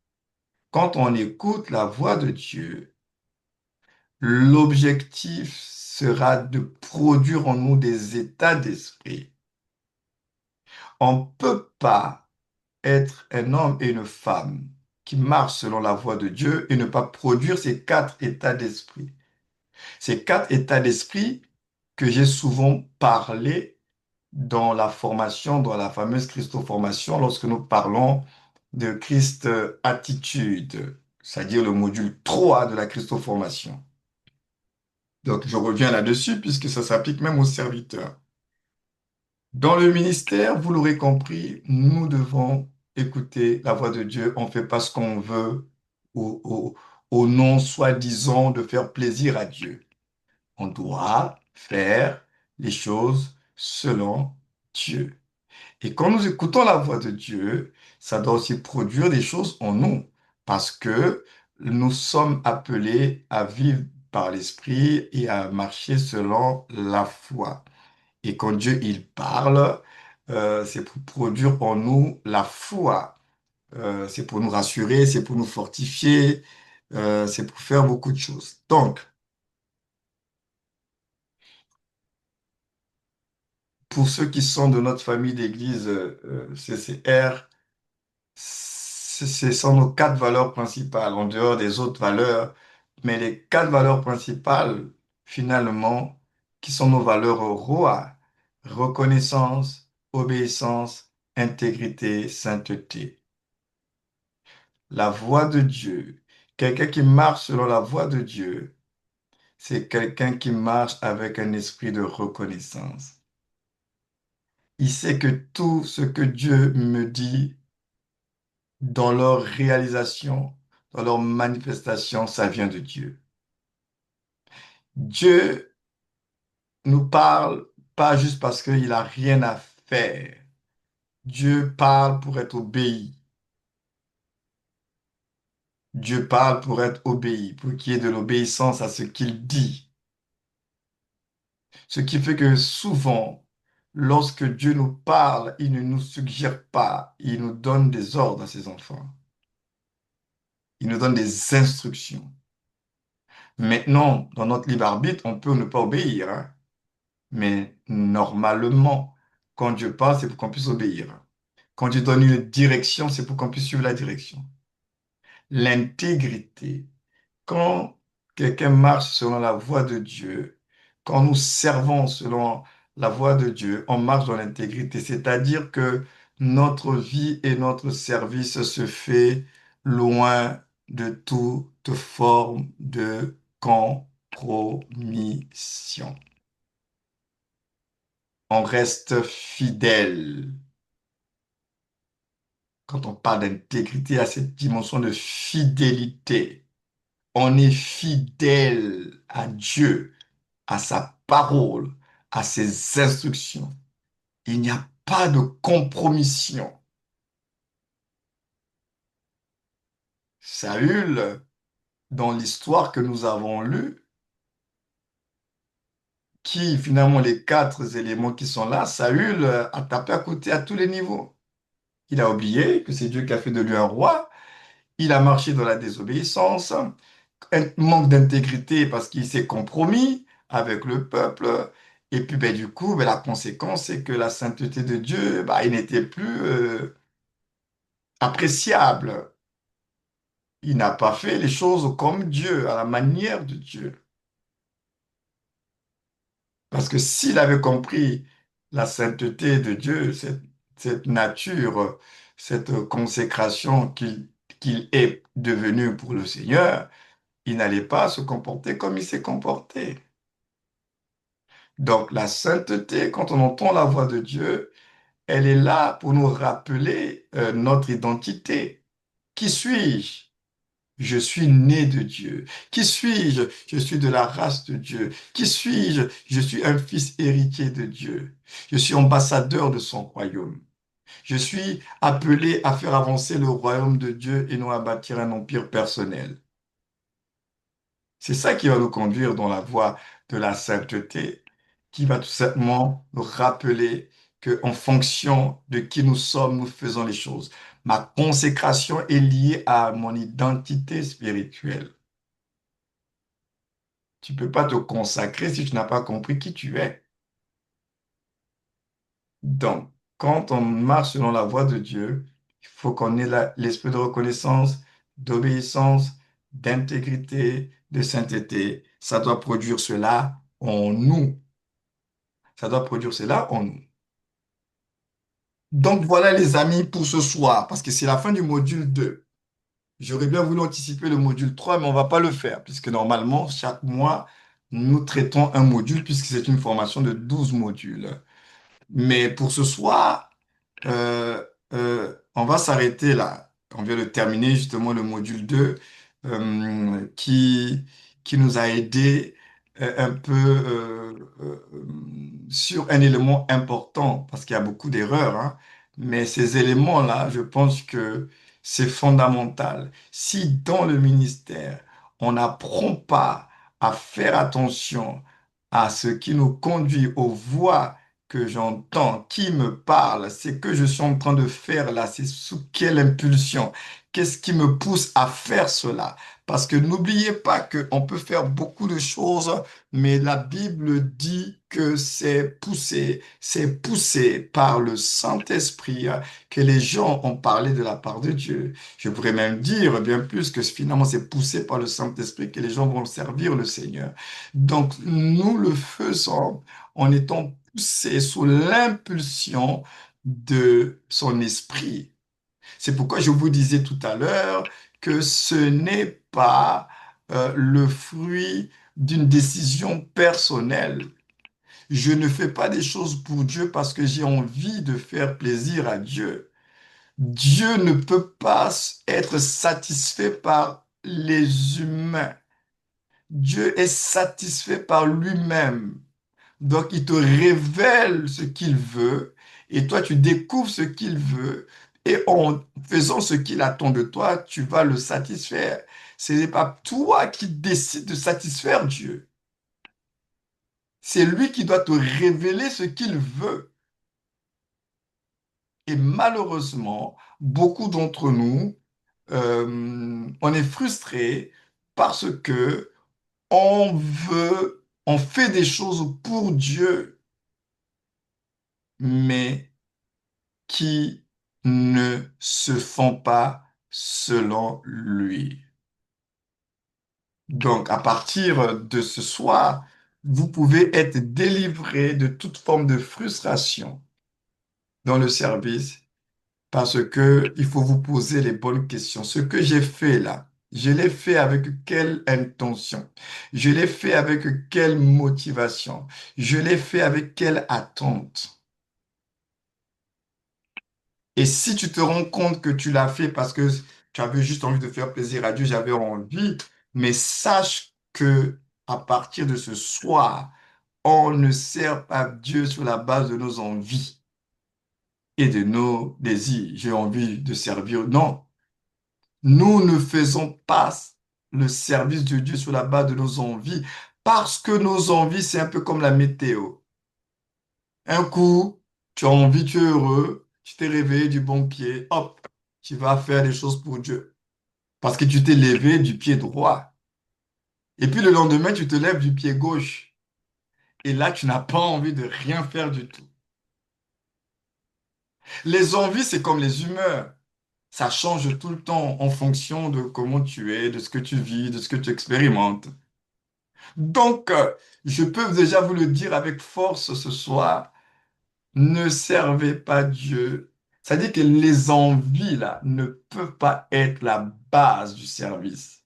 Quand on écoute la voix de Dieu, l'objectif sera de produire en nous des états d'esprit. On ne peut pas être un homme et une femme qui marchent selon la voie de Dieu et ne pas produire ces quatre états d'esprit. Ces quatre états d'esprit que j'ai souvent parlé dans la formation, dans la fameuse Christo-formation, lorsque nous parlons de Christ attitude, c'est-à-dire le module 3 de la Christo-formation. Donc, je reviens là-dessus puisque ça s'applique même aux serviteurs. Dans le ministère, vous l'aurez compris, nous devons écouter la voix de Dieu. On ne fait pas ce qu'on veut au, au, au nom, soi-disant, de faire plaisir à Dieu. On doit faire les choses selon Dieu. Et quand nous écoutons la voix de Dieu, ça doit aussi produire des choses en nous, parce que nous sommes appelés à vivre par l'Esprit et à marcher selon la foi. Et quand Dieu, il parle, c'est pour produire en nous la foi. C'est pour nous rassurer, c'est pour nous fortifier, c'est pour faire beaucoup de choses. Donc, pour ceux qui sont de notre famille d'église CCR, ce sont nos quatre valeurs principales. En dehors des autres valeurs, Mais les quatre valeurs principales, finalement, qui sont nos valeurs ROA, reconnaissance, obéissance, intégrité, sainteté. La voie de Dieu. Quelqu'un qui marche selon la voie de Dieu, c'est quelqu'un qui marche avec un esprit de reconnaissance. Il sait que tout ce que Dieu me dit dans leur réalisation, dans leur manifestation, ça vient de Dieu. Dieu nous parle pas juste parce qu'il a rien à faire. Dieu parle pour être obéi. Dieu parle pour être obéi, pour qu'il y ait de l'obéissance à ce qu'il dit. Ce qui fait que souvent, lorsque Dieu nous parle, il ne nous suggère pas, il nous donne des ordres à ses enfants. Il nous donne des instructions. Maintenant, dans notre libre arbitre, on peut ne pas obéir, hein. Mais normalement, quand Dieu parle, c'est pour qu'on puisse obéir. Quand Dieu donne une direction, c'est pour qu'on puisse suivre la direction. L'intégrité. Quand quelqu'un marche selon la voie de Dieu, quand nous servons selon la voie de Dieu, on marche dans l'intégrité, c'est-à-dire que notre vie et notre service se fait loin de toute forme de compromission. On reste fidèle. Quand on parle d'intégrité, à cette dimension de fidélité, on est fidèle à Dieu, à sa parole, à ses instructions. Il n'y a pas de compromission. Saül, dans l'histoire que nous avons lue, qui finalement les quatre éléments qui sont là, Saül a tapé à côté à tous les niveaux. Il a oublié que c'est Dieu qui a fait de lui un roi. Il a marché dans la désobéissance, un manque d'intégrité parce qu'il s'est compromis avec le peuple. Et puis, ben, du coup, ben, la conséquence, c'est que la sainteté de Dieu, ben, il n'était plus appréciable. Il n'a pas fait les choses comme Dieu, à la manière de Dieu. Parce que s'il avait compris la sainteté de Dieu, cette nature, cette consécration qu'il est devenu pour le Seigneur, il n'allait pas se comporter comme il s'est comporté. Donc la sainteté, quand on entend la voix de Dieu, elle est là pour nous rappeler notre identité. Qui suis-je? Je suis né de Dieu. Qui suis-je? Je suis de la race de Dieu. Qui suis-je? Je suis un fils héritier de Dieu. Je suis ambassadeur de son royaume. Je suis appelé à faire avancer le royaume de Dieu et non à bâtir un empire personnel. C'est ça qui va nous conduire dans la voie de la sainteté, qui va tout simplement nous rappeler que en fonction de qui nous sommes, nous faisons les choses. Ma consécration est liée à mon identité spirituelle. Tu ne peux pas te consacrer si tu n'as pas compris qui tu es. Donc, quand on marche selon la voie de Dieu, il faut qu'on ait l'esprit de reconnaissance, d'obéissance, d'intégrité, de sainteté. Ça doit produire cela en nous. Ça doit produire cela en nous. Donc voilà les amis pour ce soir, parce que c'est la fin du module 2. J'aurais bien voulu anticiper le module 3, mais on ne va pas le faire, puisque normalement, chaque mois, nous traitons un module, puisque c'est une formation de 12 modules. Mais pour ce soir, euh, on va s'arrêter là. On vient de terminer justement le module 2 qui nous a aidé un peu sur un élément important, parce qu'il y a beaucoup d'erreurs, hein. Mais ces éléments-là, je pense que c'est fondamental. Si dans le ministère, on n'apprend pas à faire attention à ce qui nous conduit aux voies que j'entends, qui me parle, c'est que je suis en train de faire là, c'est sous quelle impulsion, qu'est-ce qui me pousse à faire cela? Parce que n'oubliez pas qu'on peut faire beaucoup de choses, mais la Bible dit que c'est poussé par le Saint-Esprit que les gens ont parlé de la part de Dieu. Je pourrais même dire bien plus que finalement c'est poussé par le Saint-Esprit que les gens vont servir le Seigneur. Donc nous le faisons en étant poussés sous l'impulsion de son esprit. C'est pourquoi je vous disais tout à l'heure que ce n'est pas le fruit d'une décision personnelle. Je ne fais pas des choses pour Dieu parce que j'ai envie de faire plaisir à Dieu. Dieu ne peut pas être satisfait par les humains. Dieu est satisfait par lui-même. Donc, il te révèle ce qu'il veut et toi, tu découvres ce qu'il veut et en faisant ce qu'il attend de toi, tu vas le satisfaire. Ce n'est pas toi qui décides de satisfaire Dieu. C'est lui qui doit te révéler ce qu'il veut. Et malheureusement, beaucoup d'entre nous, on est frustrés parce que on fait des choses pour Dieu, mais qui ne se font pas selon lui. Donc, à partir de ce soir, vous pouvez être délivré de toute forme de frustration dans le service parce que il faut vous poser les bonnes questions. Ce que j'ai fait là, je l'ai fait avec quelle intention? Je l'ai fait avec quelle motivation? Je l'ai fait avec quelle attente? Et si tu te rends compte que tu l'as fait parce que tu avais juste envie de faire plaisir à Dieu, j'avais envie, mais sache que à partir de ce soir, on ne sert pas Dieu sur la base de nos envies et de nos désirs. J'ai envie de servir. Non, nous ne faisons pas le service de Dieu sur la base de nos envies parce que nos envies, c'est un peu comme la météo. Un coup, tu as envie, tu es heureux, tu t'es réveillé du bon pied, hop, tu vas faire des choses pour Dieu. Parce que tu t'es levé du pied droit. Et puis le lendemain, tu te lèves du pied gauche. Et là, tu n'as pas envie de rien faire du tout. Les envies, c'est comme les humeurs. Ça change tout le temps en fonction de comment tu es, de ce que tu vis, de ce que tu expérimentes. Donc, je peux déjà vous le dire avec force ce soir. Ne servez pas Dieu. Ça dit que les envies, là, ne peuvent pas être la base du service.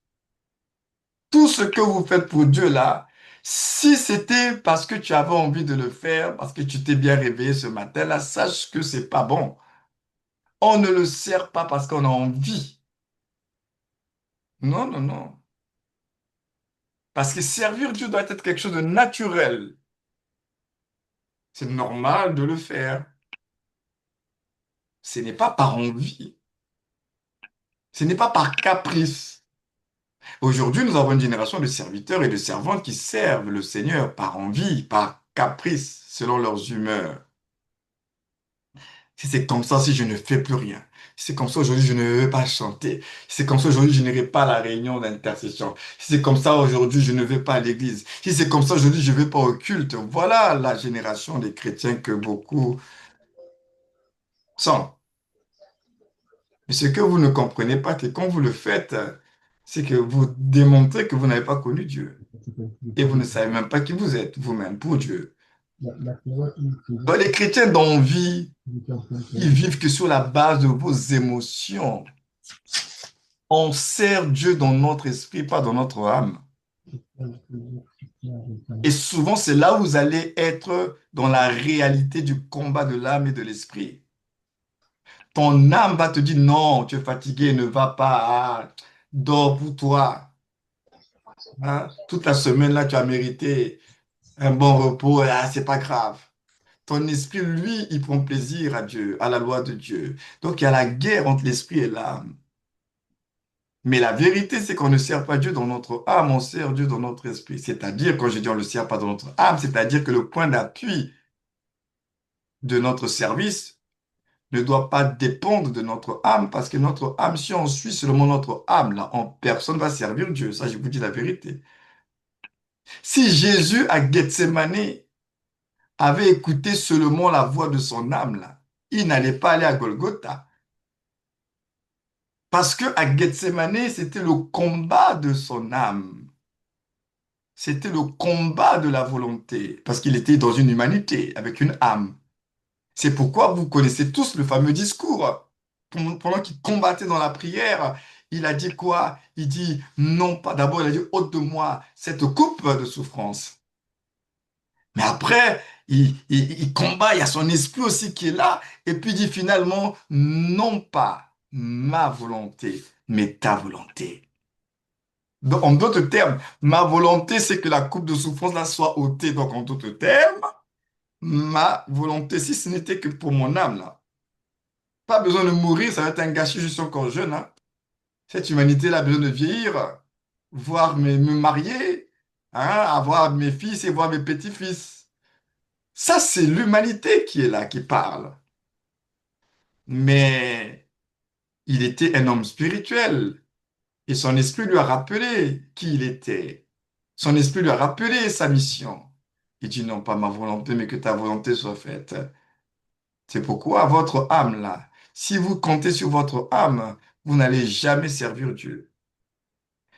Tout ce que vous faites pour Dieu, là, si c'était parce que tu avais envie de le faire, parce que tu t'es bien réveillé ce matin, là, sache que c'est pas bon. On ne le sert pas parce qu'on a envie. Non, non, non. Parce que servir Dieu doit être quelque chose de naturel. C'est normal de le faire. Ce n'est pas par envie. Ce n'est pas par caprice. Aujourd'hui, nous avons une génération de serviteurs et de servantes qui servent le Seigneur par envie, par caprice, selon leurs humeurs. Si c'est comme ça, si je ne fais plus rien. Si c'est comme ça aujourd'hui, je ne vais pas chanter. Si c'est comme ça aujourd'hui, je n'irai pas à la réunion d'intercession. Si c'est comme ça aujourd'hui, je ne vais pas à l'église. Si c'est comme ça aujourd'hui, je ne vais pas au culte. Voilà la génération des chrétiens que beaucoup sont. Mais ce que vous ne comprenez pas, que quand vous le faites, c'est que vous démontrez que vous n'avez pas connu Dieu. Et vous ne savez même pas qui vous êtes vous-même pour Dieu. Donc, les chrétiens d'envie, ils vivent que sur la base de vos émotions. On sert Dieu dans notre esprit, pas dans notre âme. Et souvent, c'est là où vous allez être dans la réalité du combat de l'âme et de l'esprit. Ton âme va te dire non, tu es fatigué, ne va pas, dors pour toi. Hein. Toute la semaine, là, tu as mérité un bon repos, c'est pas grave. Ton esprit, lui, il prend plaisir à Dieu, à la loi de Dieu. Donc, il y a la guerre entre l'esprit et l'âme. Mais la vérité, c'est qu'on ne sert pas Dieu dans notre âme, on sert Dieu dans notre esprit. C'est-à-dire, quand je dis on ne le sert pas dans notre âme, c'est-à-dire que le point d'appui de notre service ne doit pas dépendre de notre âme, parce que notre âme, si on suit seulement notre âme, là, en personne va servir Dieu. Ça, je vous dis la vérité. Si Jésus à Gethsemane avait écouté seulement la voix de son âme, là, il n'allait pas aller à Golgotha. Parce que à Gethsemane, c'était le combat de son âme. C'était le combat de la volonté. Parce qu'il était dans une humanité, avec une âme. C'est pourquoi vous connaissez tous le fameux discours. Pendant qu'il combattait dans la prière, il a dit quoi? Il dit, non pas, d'abord il a dit, ôte de moi cette coupe de souffrance. Mais après, il combat, il y a son esprit aussi qui est là, et puis il dit finalement, non pas ma volonté, mais ta volonté. En d'autres termes, ma volonté, c'est que la coupe de souffrance là soit ôtée. Donc en d'autres termes, ma volonté, si ce n'était que pour mon âme là, pas besoin de mourir, ça va être un gâchis, je suis encore jeune, hein. Cette humanité-là a besoin de vieillir, voir me marier, hein, avoir mes fils et voir mes petits-fils. Ça, c'est l'humanité qui est là, qui parle. Mais il était un homme spirituel et son esprit lui a rappelé qui il était. Son esprit lui a rappelé sa mission. Il dit non, pas ma volonté, mais que ta volonté soit faite. C'est pourquoi votre âme, là, si vous comptez sur votre âme, vous n'allez jamais servir Dieu.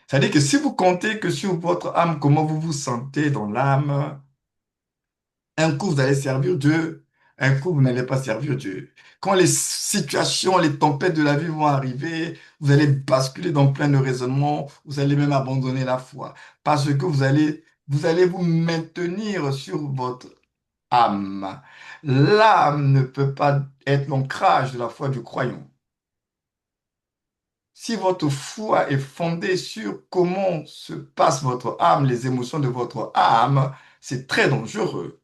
C'est-à-dire que si vous comptez que sur votre âme, comment vous vous sentez dans l'âme, un coup vous allez servir Dieu, un coup vous n'allez pas servir Dieu. Quand les situations, les tempêtes de la vie vont arriver, vous allez basculer dans plein de raisonnements, vous allez même abandonner la foi. Parce que vous allez vous maintenir sur votre âme. L'âme ne peut pas être l'ancrage de la foi du croyant. Si votre foi est fondée sur comment se passe votre âme, les émotions de votre âme, c'est très dangereux.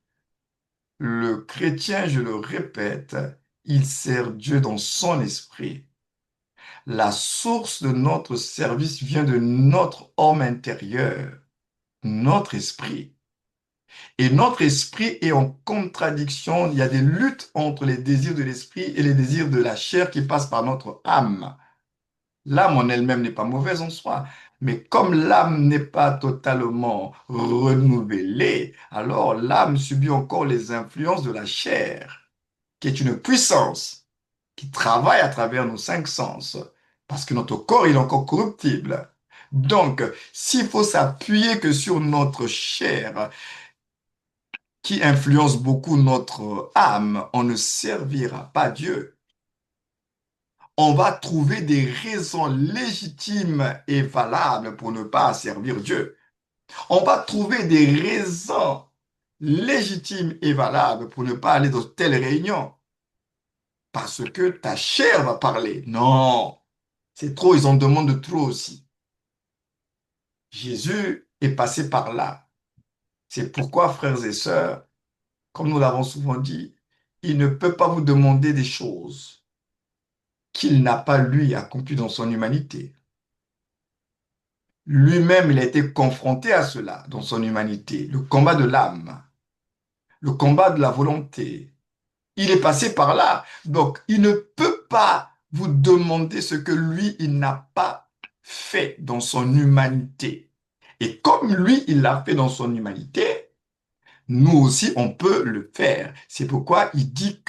Le chrétien, je le répète, il sert Dieu dans son esprit. La source de notre service vient de notre homme intérieur, notre esprit. Et notre esprit est en contradiction. Il y a des luttes entre les désirs de l'esprit et les désirs de la chair qui passent par notre âme. L'âme en elle-même n'est pas mauvaise en soi, mais comme l'âme n'est pas totalement renouvelée, alors l'âme subit encore les influences de la chair, qui est une puissance qui travaille à travers nos cinq sens, parce que notre corps il est encore corruptible. Donc, s'il faut s'appuyer que sur notre chair, qui influence beaucoup notre âme, on ne servira pas Dieu. On va trouver des raisons légitimes et valables pour ne pas servir Dieu. On va trouver des raisons légitimes et valables pour ne pas aller dans telle réunion. Parce que ta chair va parler. Non, c'est trop, ils en demandent de trop aussi. Jésus est passé par là. C'est pourquoi, frères et sœurs, comme nous l'avons souvent dit, il ne peut pas vous demander des choses qu'il n'a pas, lui, accompli dans son humanité. Lui-même, il a été confronté à cela dans son humanité, le combat de l'âme, le combat de la volonté. Il est passé par là. Donc, il ne peut pas vous demander ce que lui, il n'a pas fait dans son humanité. Et comme lui, il l'a fait dans son humanité, nous aussi, on peut le faire. C'est pourquoi il dit,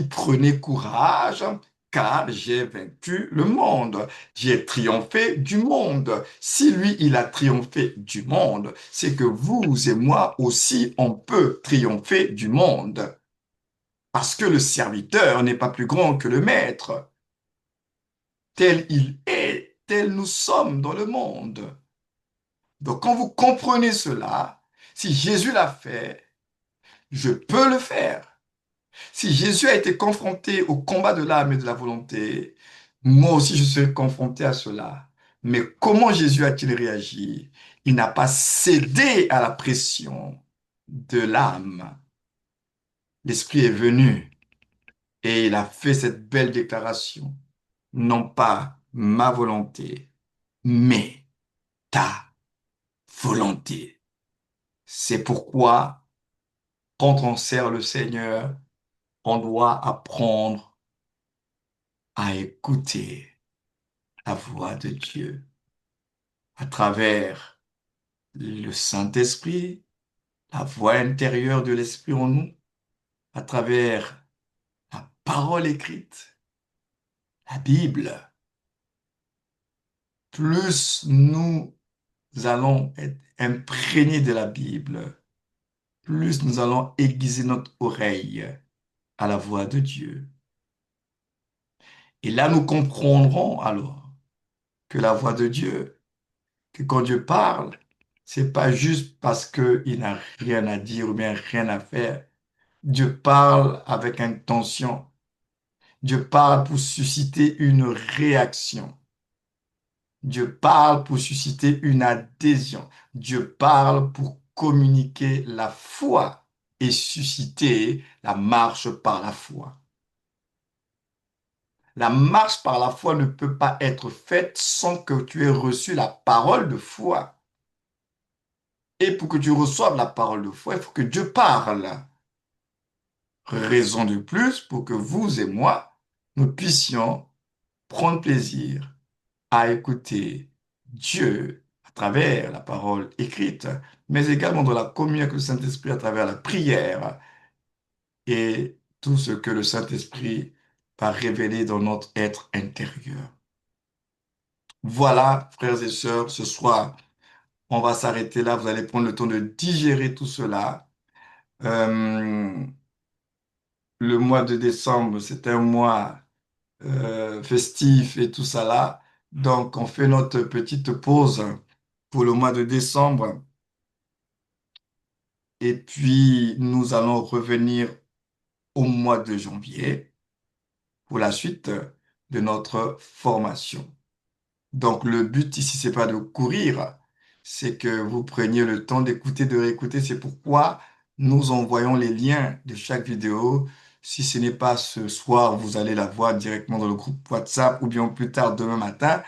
prenez courage, car j'ai vaincu le monde. J'ai triomphé du monde. Si lui, il a triomphé du monde, c'est que vous et moi aussi, on peut triompher du monde. Parce que le serviteur n'est pas plus grand que le maître. Tel il est, tel nous sommes dans le monde. Donc quand vous comprenez cela, si Jésus l'a fait, je peux le faire. Si Jésus a été confronté au combat de l'âme et de la volonté, moi aussi je serai confronté à cela. Mais comment Jésus a-t-il réagi? Il n'a pas cédé à la pression de l'âme. L'Esprit est venu et il a fait cette belle déclaration. Non pas ma volonté, mais ta volonté. C'est pourquoi, quand on sert le Seigneur, on doit apprendre à écouter la voix de Dieu à travers le Saint-Esprit, la voix intérieure de l'Esprit en nous, à travers la parole écrite, la Bible. Plus nous allons être imprégnés de la Bible, plus nous allons aiguiser notre oreille à la voix de Dieu. Et là, nous comprendrons alors que la voix de Dieu, que quand Dieu parle, c'est pas juste parce qu'il n'a rien à dire ou bien rien à faire. Dieu parle avec intention. Dieu parle pour susciter une réaction. Dieu parle pour susciter une adhésion. Dieu parle pour communiquer la foi et susciter la marche par la foi. La marche par la foi ne peut pas être faite sans que tu aies reçu la parole de foi. Et pour que tu reçoives la parole de foi, il faut que Dieu parle. Raison de plus pour que vous et moi, nous puissions prendre plaisir à écouter Dieu à travers la parole écrite, mais également dans la communion avec le Saint-Esprit à travers la prière et tout ce que le Saint-Esprit va révéler dans notre être intérieur. Voilà, frères et sœurs, ce soir, on va s'arrêter là. Vous allez prendre le temps de digérer tout cela. Euh, le mois de décembre, c'est un mois festif et tout ça là. Donc, on fait notre petite pause pour le mois de décembre. Et puis, nous allons revenir au mois de janvier pour la suite de notre formation. Donc, le but ici, c'est pas de courir, c'est que vous preniez le temps d'écouter, de réécouter. C'est pourquoi nous envoyons les liens de chaque vidéo. Si ce n'est pas ce soir, vous allez la voir directement dans le groupe WhatsApp ou bien plus tard demain matin.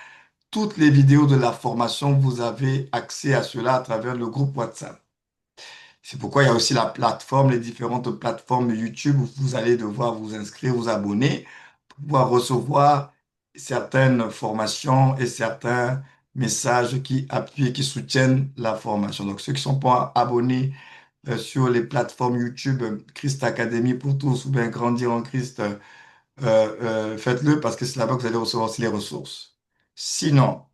Toutes les vidéos de la formation, vous avez accès à cela à travers le groupe WhatsApp. C'est pourquoi il y a aussi la plateforme, les différentes plateformes YouTube où vous allez devoir vous inscrire, vous abonner pour pouvoir recevoir certaines formations et certains messages qui appuient, qui soutiennent la formation. Donc, ceux qui ne sont pas abonnés sur les plateformes YouTube, Christ Academy pour tous ou bien Grandir en Christ, faites-le parce que c'est là-bas que vous allez recevoir aussi les ressources. Sinon,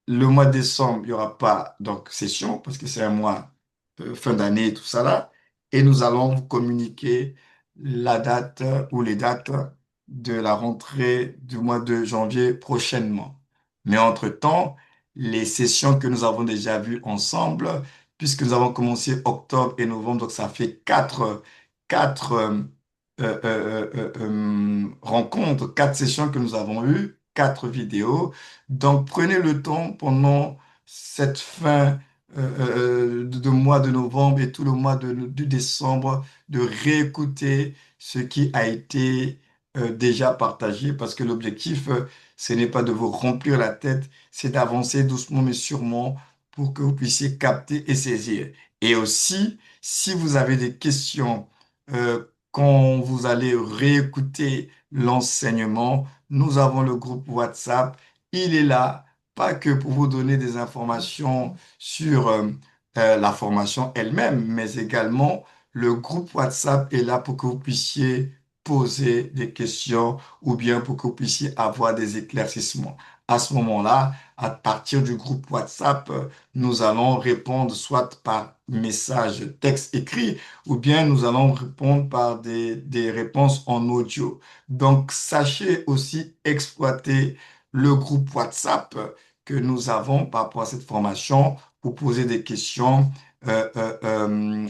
le mois de décembre, il n'y aura pas donc session parce que c'est un mois fin d'année et tout ça là. Et nous allons vous communiquer la date ou les dates de la rentrée du mois de janvier prochainement. Mais entre-temps, les sessions que nous avons déjà vues ensemble, puisque nous avons commencé octobre et novembre, donc ça fait quatre rencontres, quatre sessions que nous avons eues, quatre vidéos. Donc, prenez le temps pendant cette fin de mois de novembre et tout le mois de décembre de réécouter ce qui a été déjà partagé parce que l'objectif, ce n'est pas de vous remplir la tête, c'est d'avancer doucement mais sûrement pour que vous puissiez capter et saisir. Et aussi, si vous avez des questions quand vous allez réécouter l'enseignement, nous avons le groupe WhatsApp. Il est là, pas que pour vous donner des informations sur la formation elle-même, mais également le groupe WhatsApp est là pour que vous puissiez poser des questions ou bien pour que vous puissiez avoir des éclaircissements. À ce moment-là, à partir du groupe WhatsApp, nous allons répondre soit par message texte écrit ou bien nous allons répondre par des réponses en audio. Donc, sachez aussi exploiter le groupe WhatsApp que nous avons par rapport à cette formation pour poser des questions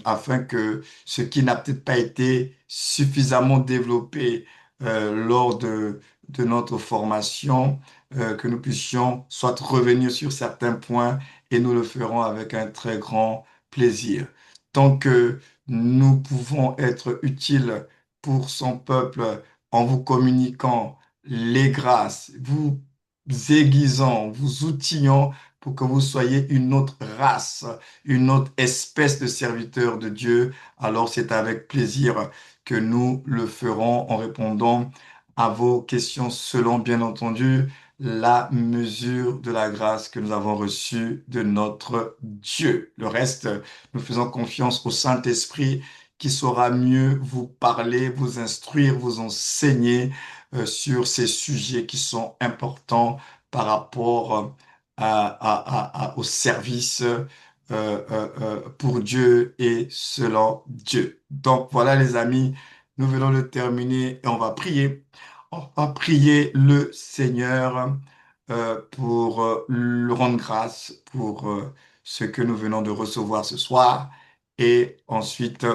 afin que ce qui n'a peut-être pas été suffisamment développé lors de notre formation, que nous puissions soit revenir sur certains points et nous le ferons avec un très grand plaisir. Tant que nous pouvons être utiles pour son peuple en vous communiquant les grâces, vous aiguisant, vous outillant pour que vous soyez une autre race, une autre espèce de serviteurs de Dieu, alors c'est avec plaisir que nous le ferons en répondant à vos questions selon, bien entendu, la mesure de la grâce que nous avons reçue de notre Dieu. Le reste, nous faisons confiance au Saint-Esprit qui saura mieux vous parler, vous instruire, vous enseigner sur ces sujets qui sont importants par rapport au service pour Dieu et selon Dieu. Donc voilà les amis, nous venons de terminer et on va prier. On va prier le Seigneur pour lui rendre grâce pour ce que nous venons de recevoir ce soir. Et ensuite,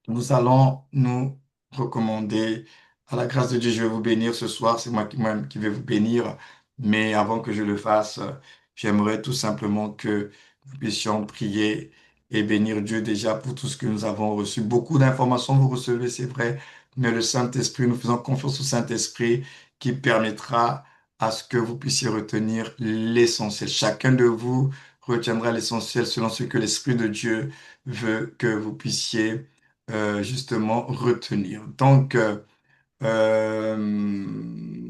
nous allons nous recommander à la grâce de Dieu. Je vais vous bénir ce soir. C'est moi-même qui vais vous bénir. Mais avant que je le fasse, j'aimerais tout simplement que nous puissions prier et bénir Dieu déjà pour tout ce que nous avons reçu. Beaucoup d'informations vous recevez, c'est vrai, mais le Saint-Esprit, nous faisons confiance au Saint-Esprit qui permettra à ce que vous puissiez retenir l'essentiel. Chacun de vous retiendra l'essentiel selon ce que l'Esprit de Dieu veut que vous puissiez justement retenir. Donc,